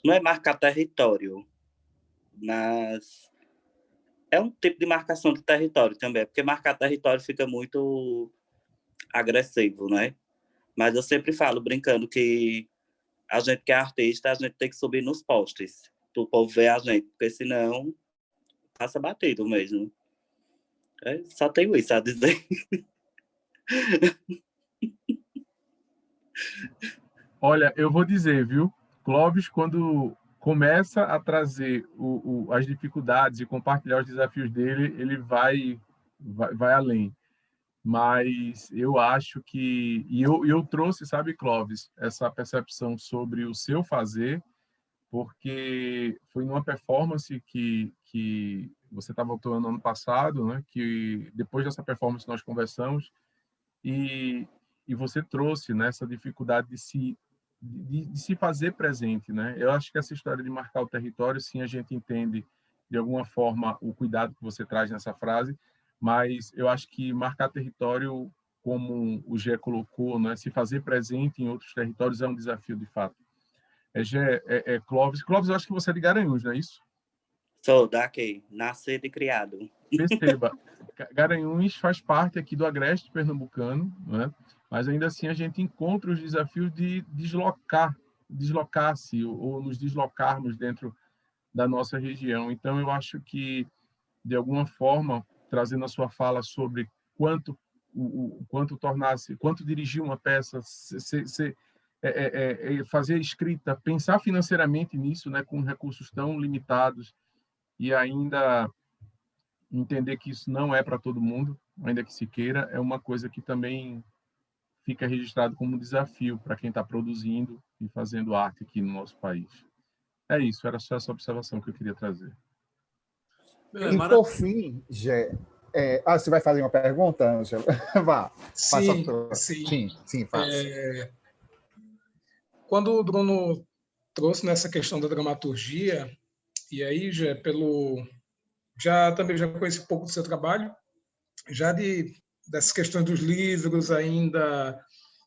F: Não é marcar território, mas é um tipo de marcação de território também, porque marcar território fica muito agressivo, né? Mas eu sempre falo, brincando, que a gente que é artista, a gente tem que subir nos postes, para o povo ver a gente, porque senão passa batido mesmo. Só tenho isso a dizer.
B: Olha, eu vou dizer, viu? Clóvis, quando começa a trazer as dificuldades e compartilhar os desafios dele, ele vai além. Mas eu acho que... E eu trouxe, sabe, Clóvis, essa percepção sobre o seu fazer, porque foi numa performance que você estava atuando ano passado, né? Que depois dessa performance nós conversamos, e você trouxe, né, essa dificuldade de se fazer presente, né? Eu acho que essa história de marcar o território, sim, a gente entende de alguma forma o cuidado que você traz nessa frase, mas eu acho que marcar território, como o Gé colocou, né, se fazer presente em outros territórios é um desafio de fato. Clóvis, eu acho que você é de Garanhuns, não é isso?
F: Sou daqui, nascido e criado.
B: Perceba, Garanhuns faz parte aqui do agreste pernambucano, né? Mas ainda assim a gente encontra os desafios de deslocar-se ou nos deslocarmos dentro da nossa região. Então, eu acho que, de alguma forma, trazendo a sua fala sobre quanto tornar-se, quanto dirigir uma peça, fazer escrita, pensar financeiramente nisso, né, com recursos tão limitados, e ainda entender que isso não é para todo mundo, ainda que se queira, é uma coisa que também fica registrado como um desafio para quem está produzindo e fazendo arte aqui no nosso país. É isso, era só essa observação que eu queria trazer.
E: E por fim, Gé, você vai fazer uma pergunta, Ângela? Vá.
D: Sim,
E: faça.
D: Quando o Bruno trouxe nessa questão da dramaturgia, e aí, Gé, também já conheci um pouco do seu trabalho, já dessas questões dos livros ainda,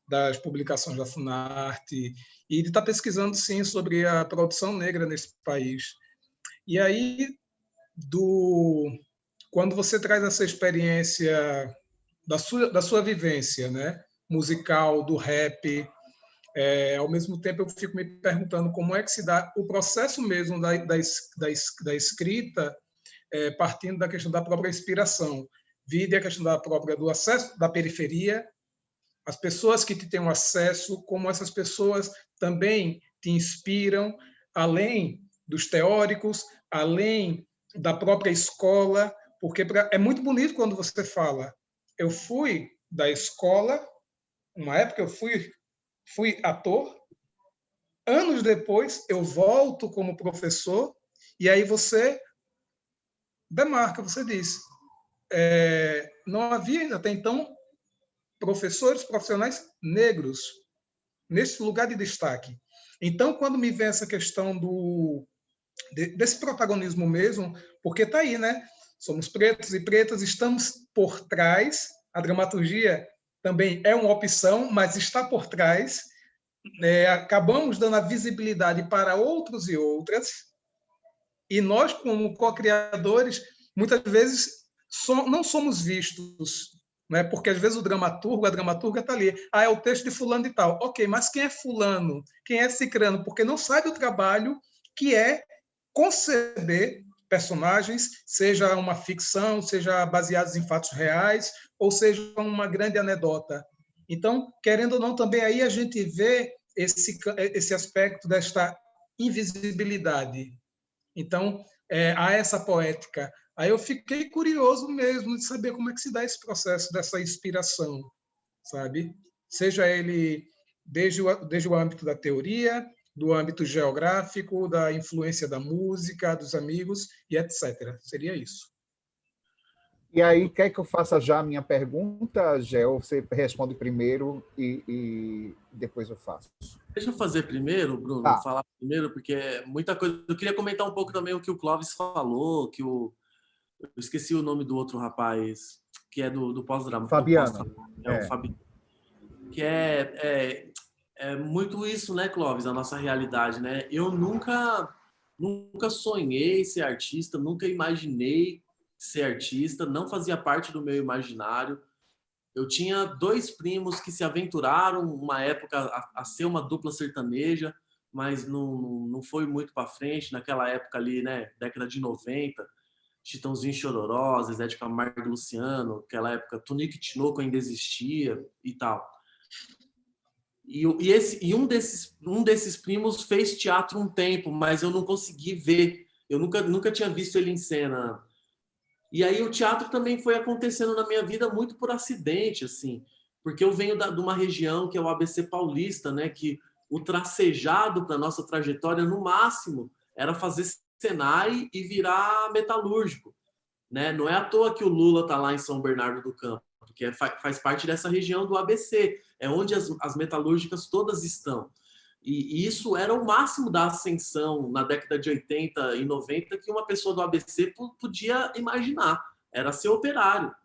D: das publicações da Funarte, e de estar pesquisando, sim, sobre a produção negra nesse país. E aí, quando você traz essa experiência da sua vivência, né, musical, do rap, ao mesmo tempo eu fico me perguntando como é que se dá o processo mesmo da escrita, partindo da questão da própria inspiração, vide a questão do acesso da periferia, as pessoas que te têm acesso, como essas pessoas também te inspiram, além dos teóricos, além da própria escola, porque é muito bonito quando você fala, eu fui da escola, uma época eu fui ator, anos depois eu volto como professor, e aí você demarca, você diz, não havia até então professores profissionais negros nesse lugar de destaque. Então, quando me vem essa questão desse protagonismo mesmo, porque está aí, né? Somos pretos e pretas, estamos por trás, a dramaturgia também é uma opção, mas está por trás, acabamos dando a visibilidade para outros e outras, e nós, como co-criadores, muitas vezes não somos vistos, né? Porque às vezes o dramaturgo, a dramaturga está ali, é o texto de fulano e tal. Ok, mas quem é fulano? Quem é cicrano? Porque não sabe o trabalho que é conceber personagens, seja uma ficção, seja baseados em fatos reais, ou seja uma grande anedota. Então, querendo ou não, também aí a gente vê esse aspecto desta invisibilidade. Então, há essa poética. Aí eu fiquei curioso mesmo de saber como é que se dá esse processo dessa inspiração, sabe? Seja ele desde o âmbito da teoria, do âmbito geográfico, da influência da música, dos amigos e etc. Seria isso.
E: E aí, quer que eu faça já a minha pergunta, Gel? Você responde primeiro e depois eu faço.
C: Deixa eu fazer primeiro, Bruno, falar primeiro, porque é muita coisa. Eu queria comentar um pouco também o que o Clóvis falou, eu esqueci o nome do outro rapaz, que é do pós-drama.
E: Fabiano.
C: O Fabiano. Que é muito isso, né, Clóvis, a nossa realidade, né? Eu nunca sonhei ser artista, nunca imaginei ser artista, não fazia parte do meu imaginário. Eu tinha 2 primos que se aventuraram uma época a ser uma dupla sertaneja, mas não foi muito para frente. Naquela época ali, né, década de 90, Chitãozinho e Chororó, Zezé de Camargo e Luciano, aquela época, Tunico e Tinoco ainda existia e tal. E um desses primos fez teatro um tempo, mas eu não consegui ver. Eu nunca tinha visto ele em cena. E aí o teatro também foi acontecendo na minha vida muito por acidente, assim, porque eu venho de uma região que é o ABC Paulista, né, que o tracejado para nossa trajetória, no máximo, era fazer Senai e virar metalúrgico, né? Não é à toa que o Lula está lá em São Bernardo do Campo, porque faz parte dessa região do ABC, é onde as metalúrgicas todas estão. E isso era o máximo da ascensão na década de 80 e 90 que uma pessoa do ABC podia imaginar. Era ser operário.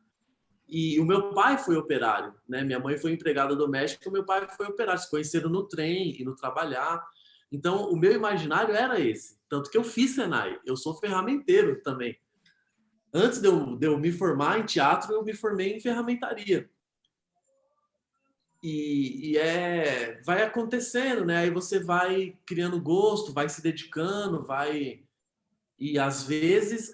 C: E o meu pai foi operário, né? Minha mãe foi empregada doméstica, o meu pai foi operário. Se conheceram no trem e no trabalhar. Então, o meu imaginário era esse. Tanto que eu fiz Senai. Eu sou ferramenteiro também. Antes de eu me formar em teatro, eu me formei em ferramentaria. Vai acontecendo, né? Aí você vai criando gosto, vai se dedicando, e às vezes,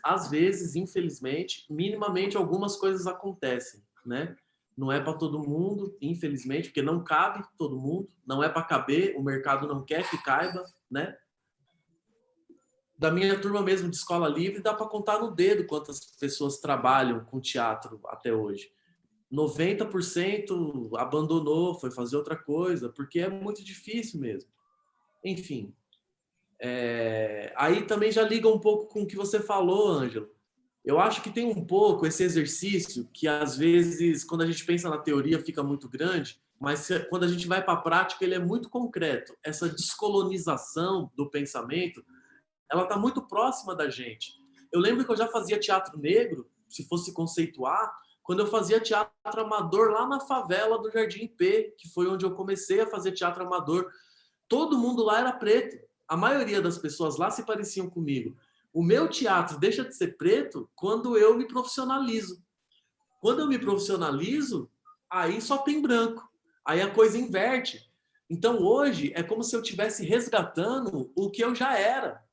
C: infelizmente, minimamente algumas coisas acontecem, né? Não é para todo mundo, infelizmente, porque não cabe todo mundo, não é para caber, o mercado não quer que caiba, né? Da minha turma mesmo de escola livre, dá para contar no dedo quantas pessoas trabalham com teatro até hoje. 90% abandonou, foi fazer outra coisa, porque é muito difícil mesmo. Enfim. Aí também já liga um pouco com o que você falou, Ângelo. Eu acho que tem um pouco esse exercício que, às vezes, quando a gente pensa na teoria, fica muito grande, mas quando a gente vai para a prática, ele é muito concreto. Essa descolonização do pensamento, ela está muito próxima da gente. Eu lembro que eu já fazia teatro negro, se fosse conceituar, quando eu fazia teatro amador lá na favela do Jardim P, que foi onde eu comecei a fazer teatro amador. Todo mundo lá era preto. A maioria das pessoas lá se pareciam comigo. O meu teatro deixa de ser preto quando eu me profissionalizo. Quando eu me profissionalizo, aí só tem branco. Aí a coisa inverte. Então hoje é como se eu estivesse resgatando o que eu já era,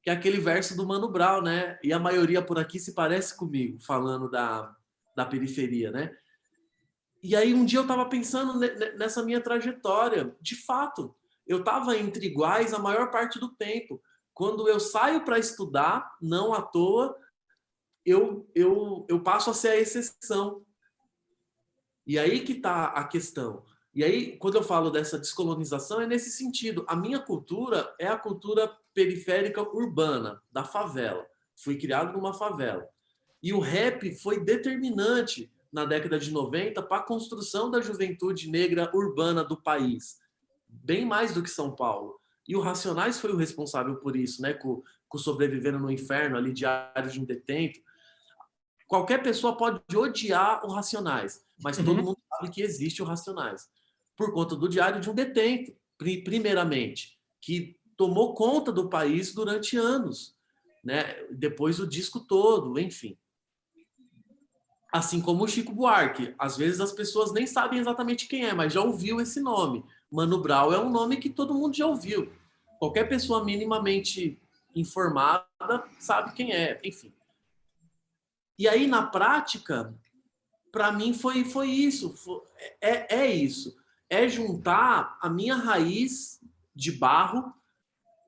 C: que é aquele verso do Mano Brown, né? E a maioria por aqui se parece comigo, falando da periferia, né? E aí um dia eu estava pensando nessa minha trajetória. De fato, eu estava entre iguais a maior parte do tempo. Quando eu saio para estudar, não à toa, eu passo a ser a exceção. E aí que está a questão. E aí, quando eu falo dessa descolonização, é nesse sentido. A minha cultura é a cultura periférica urbana, da favela. Fui criado numa favela. E o rap foi determinante na década de 90 para a construção da juventude negra urbana do país. Bem mais do que São Paulo. E o Racionais foi o responsável por isso, né? Com Sobrevivendo no Inferno, ali, Diário de um Detento. Qualquer pessoa pode odiar o Racionais, mas todo mundo sabe que existe o Racionais. Por conta do Diário de um Detento, primeiramente, que tomou conta do país durante anos, né? Depois o disco todo, enfim. Assim como o Chico Buarque. Às vezes as pessoas nem sabem exatamente quem é, mas já ouviu esse nome. Mano Brown é um nome que todo mundo já ouviu. Qualquer pessoa minimamente informada sabe quem é, enfim. E aí, na prática, para mim foi isso. É isso. É juntar a minha raiz de barro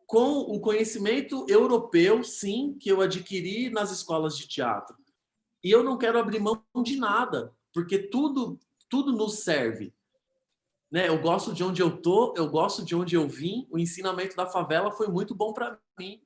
C: com o conhecimento europeu, sim, que eu adquiri nas escolas de teatro. E eu não quero abrir mão de nada, porque tudo nos serve. Né? Eu gosto de onde eu tô, eu gosto de onde eu vim. O ensinamento da favela foi muito bom para mim.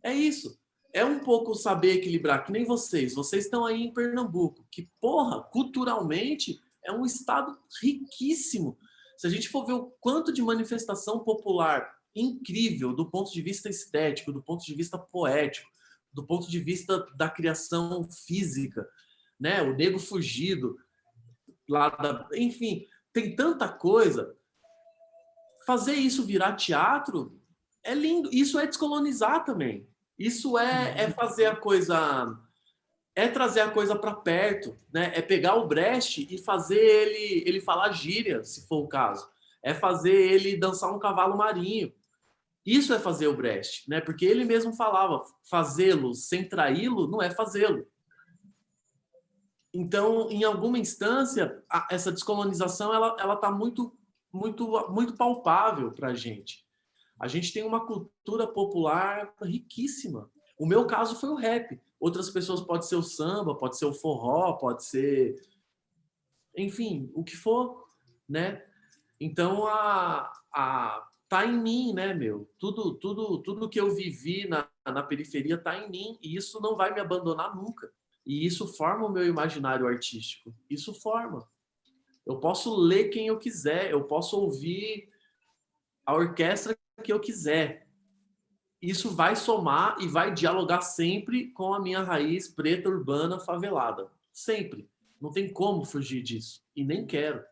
C: É isso. É um pouco saber equilibrar, que nem vocês. Vocês estão aí em Pernambuco, que, porra, culturalmente é um estado riquíssimo. Se a gente for ver o quanto de manifestação popular incrível do ponto de vista estético, do ponto de vista poético, do ponto de vista da criação física, né? O Nego Fugido, enfim, tem tanta coisa. Fazer isso virar teatro é lindo. Isso é descolonizar também. Isso é fazer a coisa, é trazer a coisa para perto, né? É pegar o Brecht e fazer ele falar gíria, se for o caso. É fazer ele dançar um cavalo marinho. Isso é fazer o Brecht, né? Porque ele mesmo falava, fazê-lo sem traí-lo não é fazê-lo. Então, em alguma instância, essa descolonização ela tá muito palpável para a gente. A gente tem uma cultura popular riquíssima. O meu caso foi o rap. Outras pessoas pode ser o samba, pode ser o forró, pode ser, enfim, o que for, né? Então tá em mim, né, meu? Tudo que eu vivi na periferia tá em mim e isso não vai me abandonar nunca. E isso forma o meu imaginário artístico. Isso forma. Eu posso ler quem eu quiser, eu posso ouvir a orquestra que eu quiser. Isso vai somar e vai dialogar sempre com a minha raiz preta, urbana, favelada. Sempre. Não tem como fugir disso. E nem quero.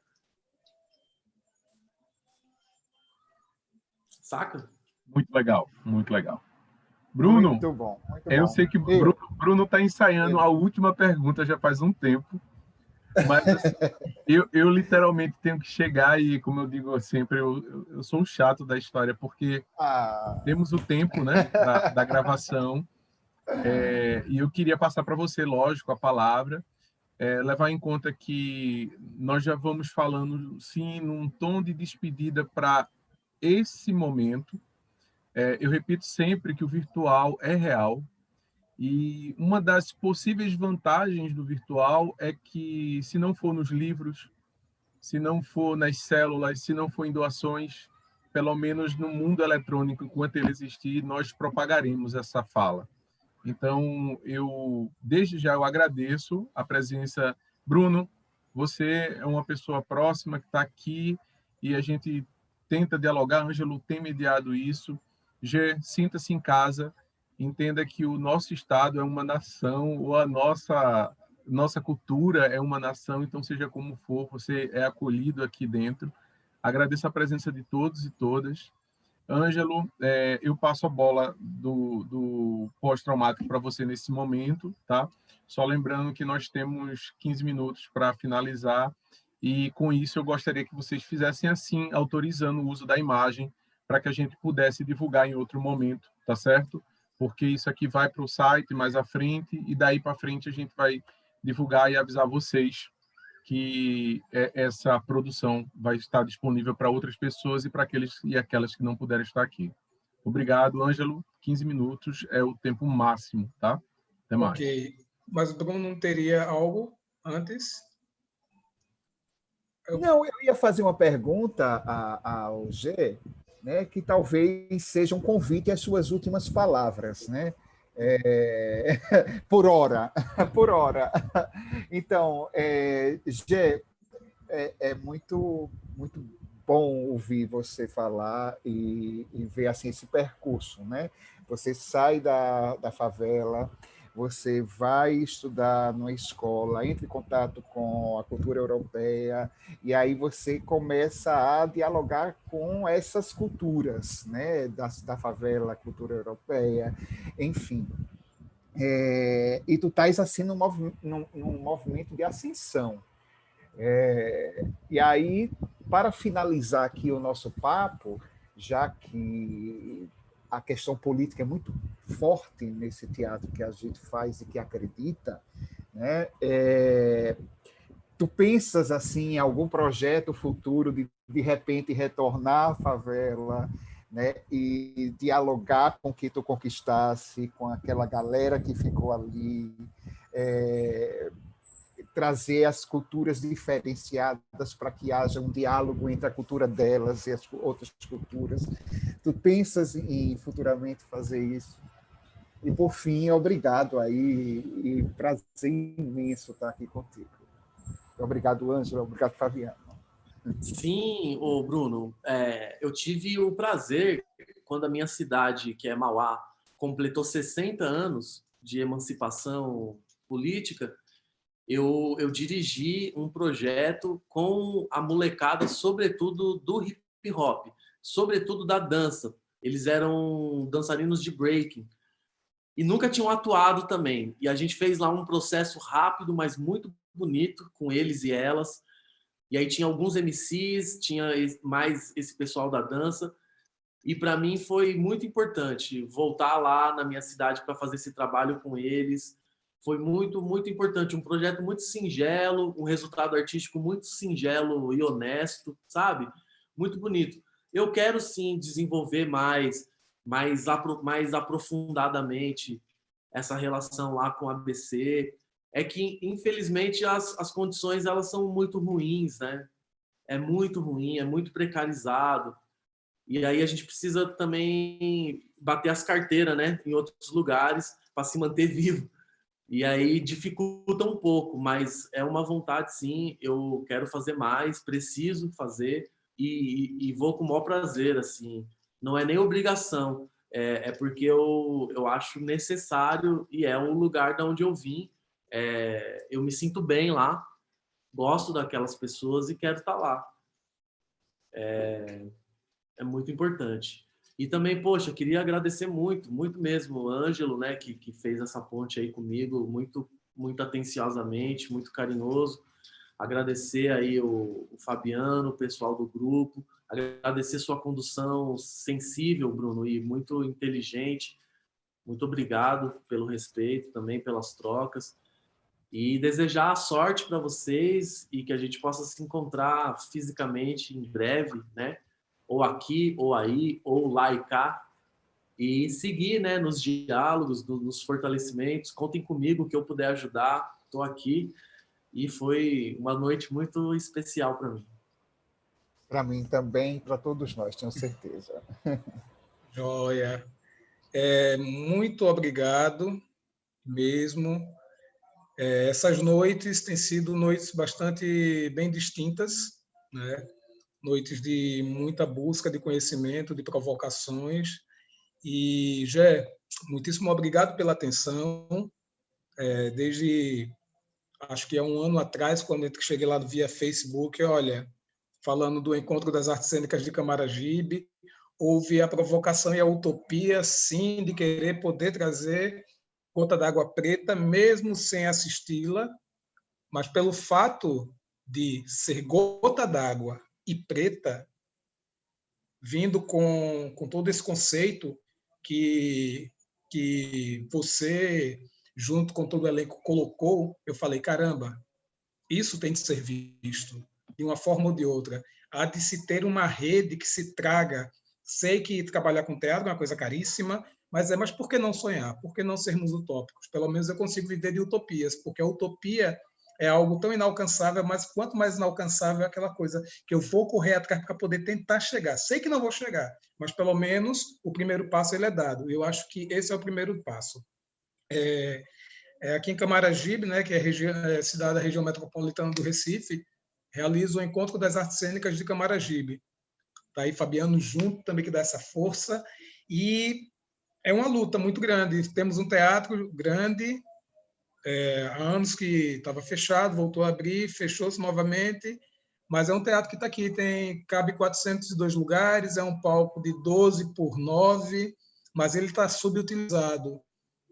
C: Saca?
B: Muito legal, muito legal. Bruno,
E: muito bom, muito bom.
B: Eu sei que Bruno está ensaiando a última pergunta já faz um tempo, mas assim, eu literalmente tenho que chegar e, como eu digo sempre, eu sou o chato da história, porque temos o tempo, né, da gravação, e eu queria passar para você, lógico, a palavra, levar em conta que nós já vamos falando, sim, num tom de despedida para esse momento. Eu repito sempre que o virtual é real, e uma das possíveis vantagens do virtual é que, se não for nos livros, se não for nas células, se não for em doações, pelo menos no mundo eletrônico, enquanto ele existir, nós propagaremos essa fala. Então, desde já, eu agradeço a presença. Bruno, você é uma pessoa próxima que está aqui e a gente tenta dialogar. Ângelo tem mediado isso. Gê, sinta-se em casa. Entenda que o nosso Estado é uma nação, ou a nossa cultura é uma nação, então, seja como for, você é acolhido aqui dentro. Agradeço a presença de todos e todas. Ângelo, eu passo a bola do pós-traumático para você nesse momento, tá? Só lembrando que nós temos 15 minutos para finalizar, e com isso eu gostaria que vocês fizessem assim, autorizando o uso da imagem, para que a gente pudesse divulgar em outro momento, tá certo? Porque isso aqui vai para o site mais à frente, e daí para frente a gente vai divulgar e avisar vocês que essa produção vai estar disponível para outras pessoas e para aqueles e aquelas que não puderem estar aqui. Obrigado, Ângelo. 15 minutos é o tempo máximo, tá? Até mais.
D: Ok. Mas o Bruno não teria algo antes?
E: Não, eu ia fazer uma pergunta ao G, né, que talvez seja um convite às suas últimas palavras, né? Por hora, por hora. Então, G, é muito, muito bom ouvir você falar e ver assim, esse percurso, né? Você sai da favela, você vai estudar numa escola, entra em contato com a cultura europeia, e aí você começa a dialogar com essas culturas, né? Da favela, cultura europeia, enfim. E tu estás assim num movimento de ascensão. E aí, para finalizar aqui o nosso papo, já que a questão política é muito forte nesse teatro que a gente faz e que acredita, né? Tu pensas assim em algum projeto futuro de repente retornar à favela, né? E dialogar com o que tu conquistasse, com aquela galera que ficou ali, trazer as culturas diferenciadas para que haja um diálogo entre a cultura delas e as outras culturas. Tu pensas em futuramente fazer isso? E, por fim, obrigado aí, e prazer imenso estar aqui contigo. Obrigado, Ângela, obrigado, Fabiano.
C: Sim, ô Bruno, eu tive o prazer, quando a minha cidade, que é Mauá, completou 60 anos de emancipação política, eu dirigi um projeto com a molecada, sobretudo do hip hop, sobretudo da dança. Eles eram dançarinos de breaking e nunca tinham atuado também. E a gente fez lá um processo rápido, mas muito bonito com eles e elas. E aí tinha alguns MCs, tinha mais esse pessoal da dança. E para mim foi muito importante voltar lá na minha cidade para fazer esse trabalho com eles. Foi muito, muito importante. Um projeto muito singelo, um resultado artístico muito singelo e honesto, sabe? Muito bonito. Eu quero, sim, desenvolver mais aprofundadamente essa relação lá com a ABC. É que, infelizmente, as condições elas são muito ruins, né? É muito ruim, é muito precarizado. E aí a gente precisa também bater as carteiras, né, em outros lugares para se manter vivo. E aí dificulta um pouco, mas é uma vontade, sim. Eu quero fazer mais, preciso fazer e vou com o maior prazer, assim. Não é nem obrigação, é porque eu acho necessário e é um lugar de onde eu vim. Eu me sinto bem lá, gosto daquelas pessoas e quero estar lá. É muito importante. E também, poxa, queria agradecer muito, muito mesmo o Ângelo, né, que fez essa ponte aí comigo, muito, muito atenciosamente, muito carinhoso. Agradecer aí o Fabiano, o pessoal do grupo, agradecer sua condução sensível, Bruno, e muito inteligente. Muito obrigado pelo respeito, também pelas trocas. E desejar sorte para vocês e que a gente possa se encontrar fisicamente em breve, né? Ou aqui, ou aí, ou lá e cá, e seguir, né, nos diálogos, nos fortalecimentos. Contem comigo, que eu puder ajudar, estou aqui. E foi uma noite muito especial para mim.
E: Para mim também, para todos nós, tenho certeza.
D: Joia. Muito obrigado mesmo. Essas noites têm sido noites bastante bem distintas, né? Noites de muita busca de conhecimento, de provocações. E, Gé, muitíssimo obrigado pela atenção. Desde, acho que há um ano atrás, quando eu cheguei lá via Facebook, olha, falando do Encontro das Artes Cênicas de Camaragibe, houve a provocação e a utopia, sim, de querer poder trazer Gota d'Água Preta, mesmo sem assisti-la, mas pelo fato de ser gota d'água e preta, vindo com todo esse conceito que você, junto com todo o elenco, colocou, eu falei, caramba, Isso tem de ser visto, de uma forma ou de outra. Há de se ter uma rede que se traga. Sei que trabalhar com teatro é uma coisa caríssima, mas por que não sonhar? Por que não sermos utópicos? Pelo menos eu consigo viver de utopias, porque a utopia é algo tão inalcançável, mas quanto mais inalcançável é aquela coisa que eu vou correr atrás para poder tentar chegar. Sei que não vou chegar, mas pelo menos o primeiro passo ele é dado. Eu acho que esse é o primeiro passo. Aqui em Camaragibe, né, que é cidade da região metropolitana do Recife, realiza o Encontro das Artes Cênicas de Camaragibe. Está aí Fabiano junto também, que dá essa força. E é uma luta muito grande. Temos um teatro grande, há anos que estava fechado, voltou a abrir, fechou-se novamente, mas é um teatro que está aqui, cabe 402 lugares, é um palco de 12 por 9, mas ele está subutilizado.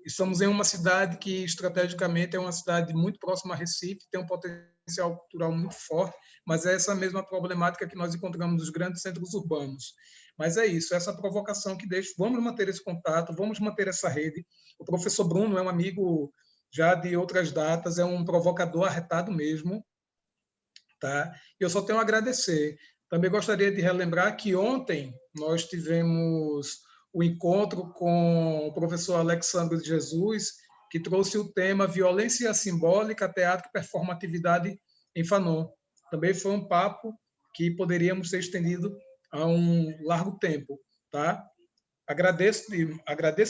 D: Estamos em uma cidade que, estrategicamente, é uma cidade muito próxima a Recife, tem um potencial cultural muito forte, mas é essa mesma problemática que nós encontramos nos grandes centros urbanos. Mas é isso, essa provocação que deixo. Vamos manter esse contato, vamos manter essa rede. O professor Bruno é um amigo já de outras datas, é um provocador arretado mesmo. Tá? Eu só tenho a agradecer. Também gostaria de relembrar que ontem nós tivemos o encontro com o professor Alexandre de Jesus, que trouxe o tema Violência Simbólica, Teatro e Performatividade em Fanon. Também foi um papo que poderíamos ter estendido a um largo tempo. Tá? Agradeço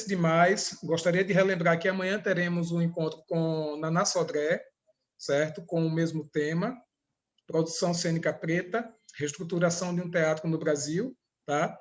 D: demais. Gostaria de relembrar que amanhã teremos um encontro com Naná Sodré, certo? Com o mesmo tema, produção cênica preta, reestruturação de um teatro no Brasil, tá?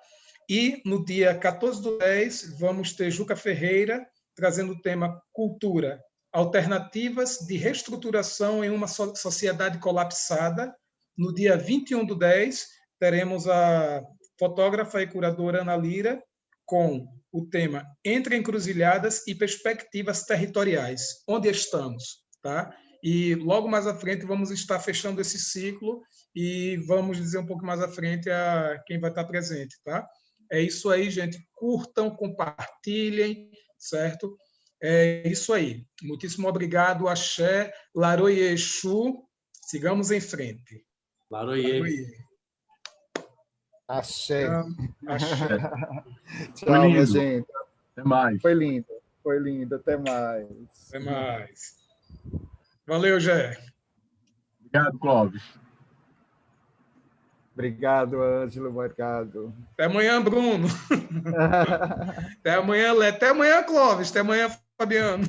D: E no dia 14/10 vamos ter Juca Ferreira trazendo o tema Cultura, alternativas de reestruturação em uma sociedade colapsada. No dia 21/10 teremos a fotógrafa e curadora Ana Lira com o tema Entre Encruzilhadas e Perspectivas Territoriais. Onde estamos, tá? E logo mais à frente vamos estar fechando esse ciclo e vamos dizer um pouco mais à frente a quem vai estar presente, tá? É isso aí, gente. Curtam, compartilhem, certo? É isso aí. Muitíssimo obrigado, Axé, Laroie Exu. Sigamos em frente.
C: Laroie.
E: Axé.
D: Axé.
E: Tchau, minha gente.
B: Até mais.
E: Foi lindo. Até mais.
D: Até mais. Valeu, Gé.
B: Obrigado, Clóvis.
E: Obrigado, Ângelo. Obrigado.
D: Até amanhã, Bruno. Até amanhã, Lé. Até amanhã, Clóvis. Até amanhã, Fabiano.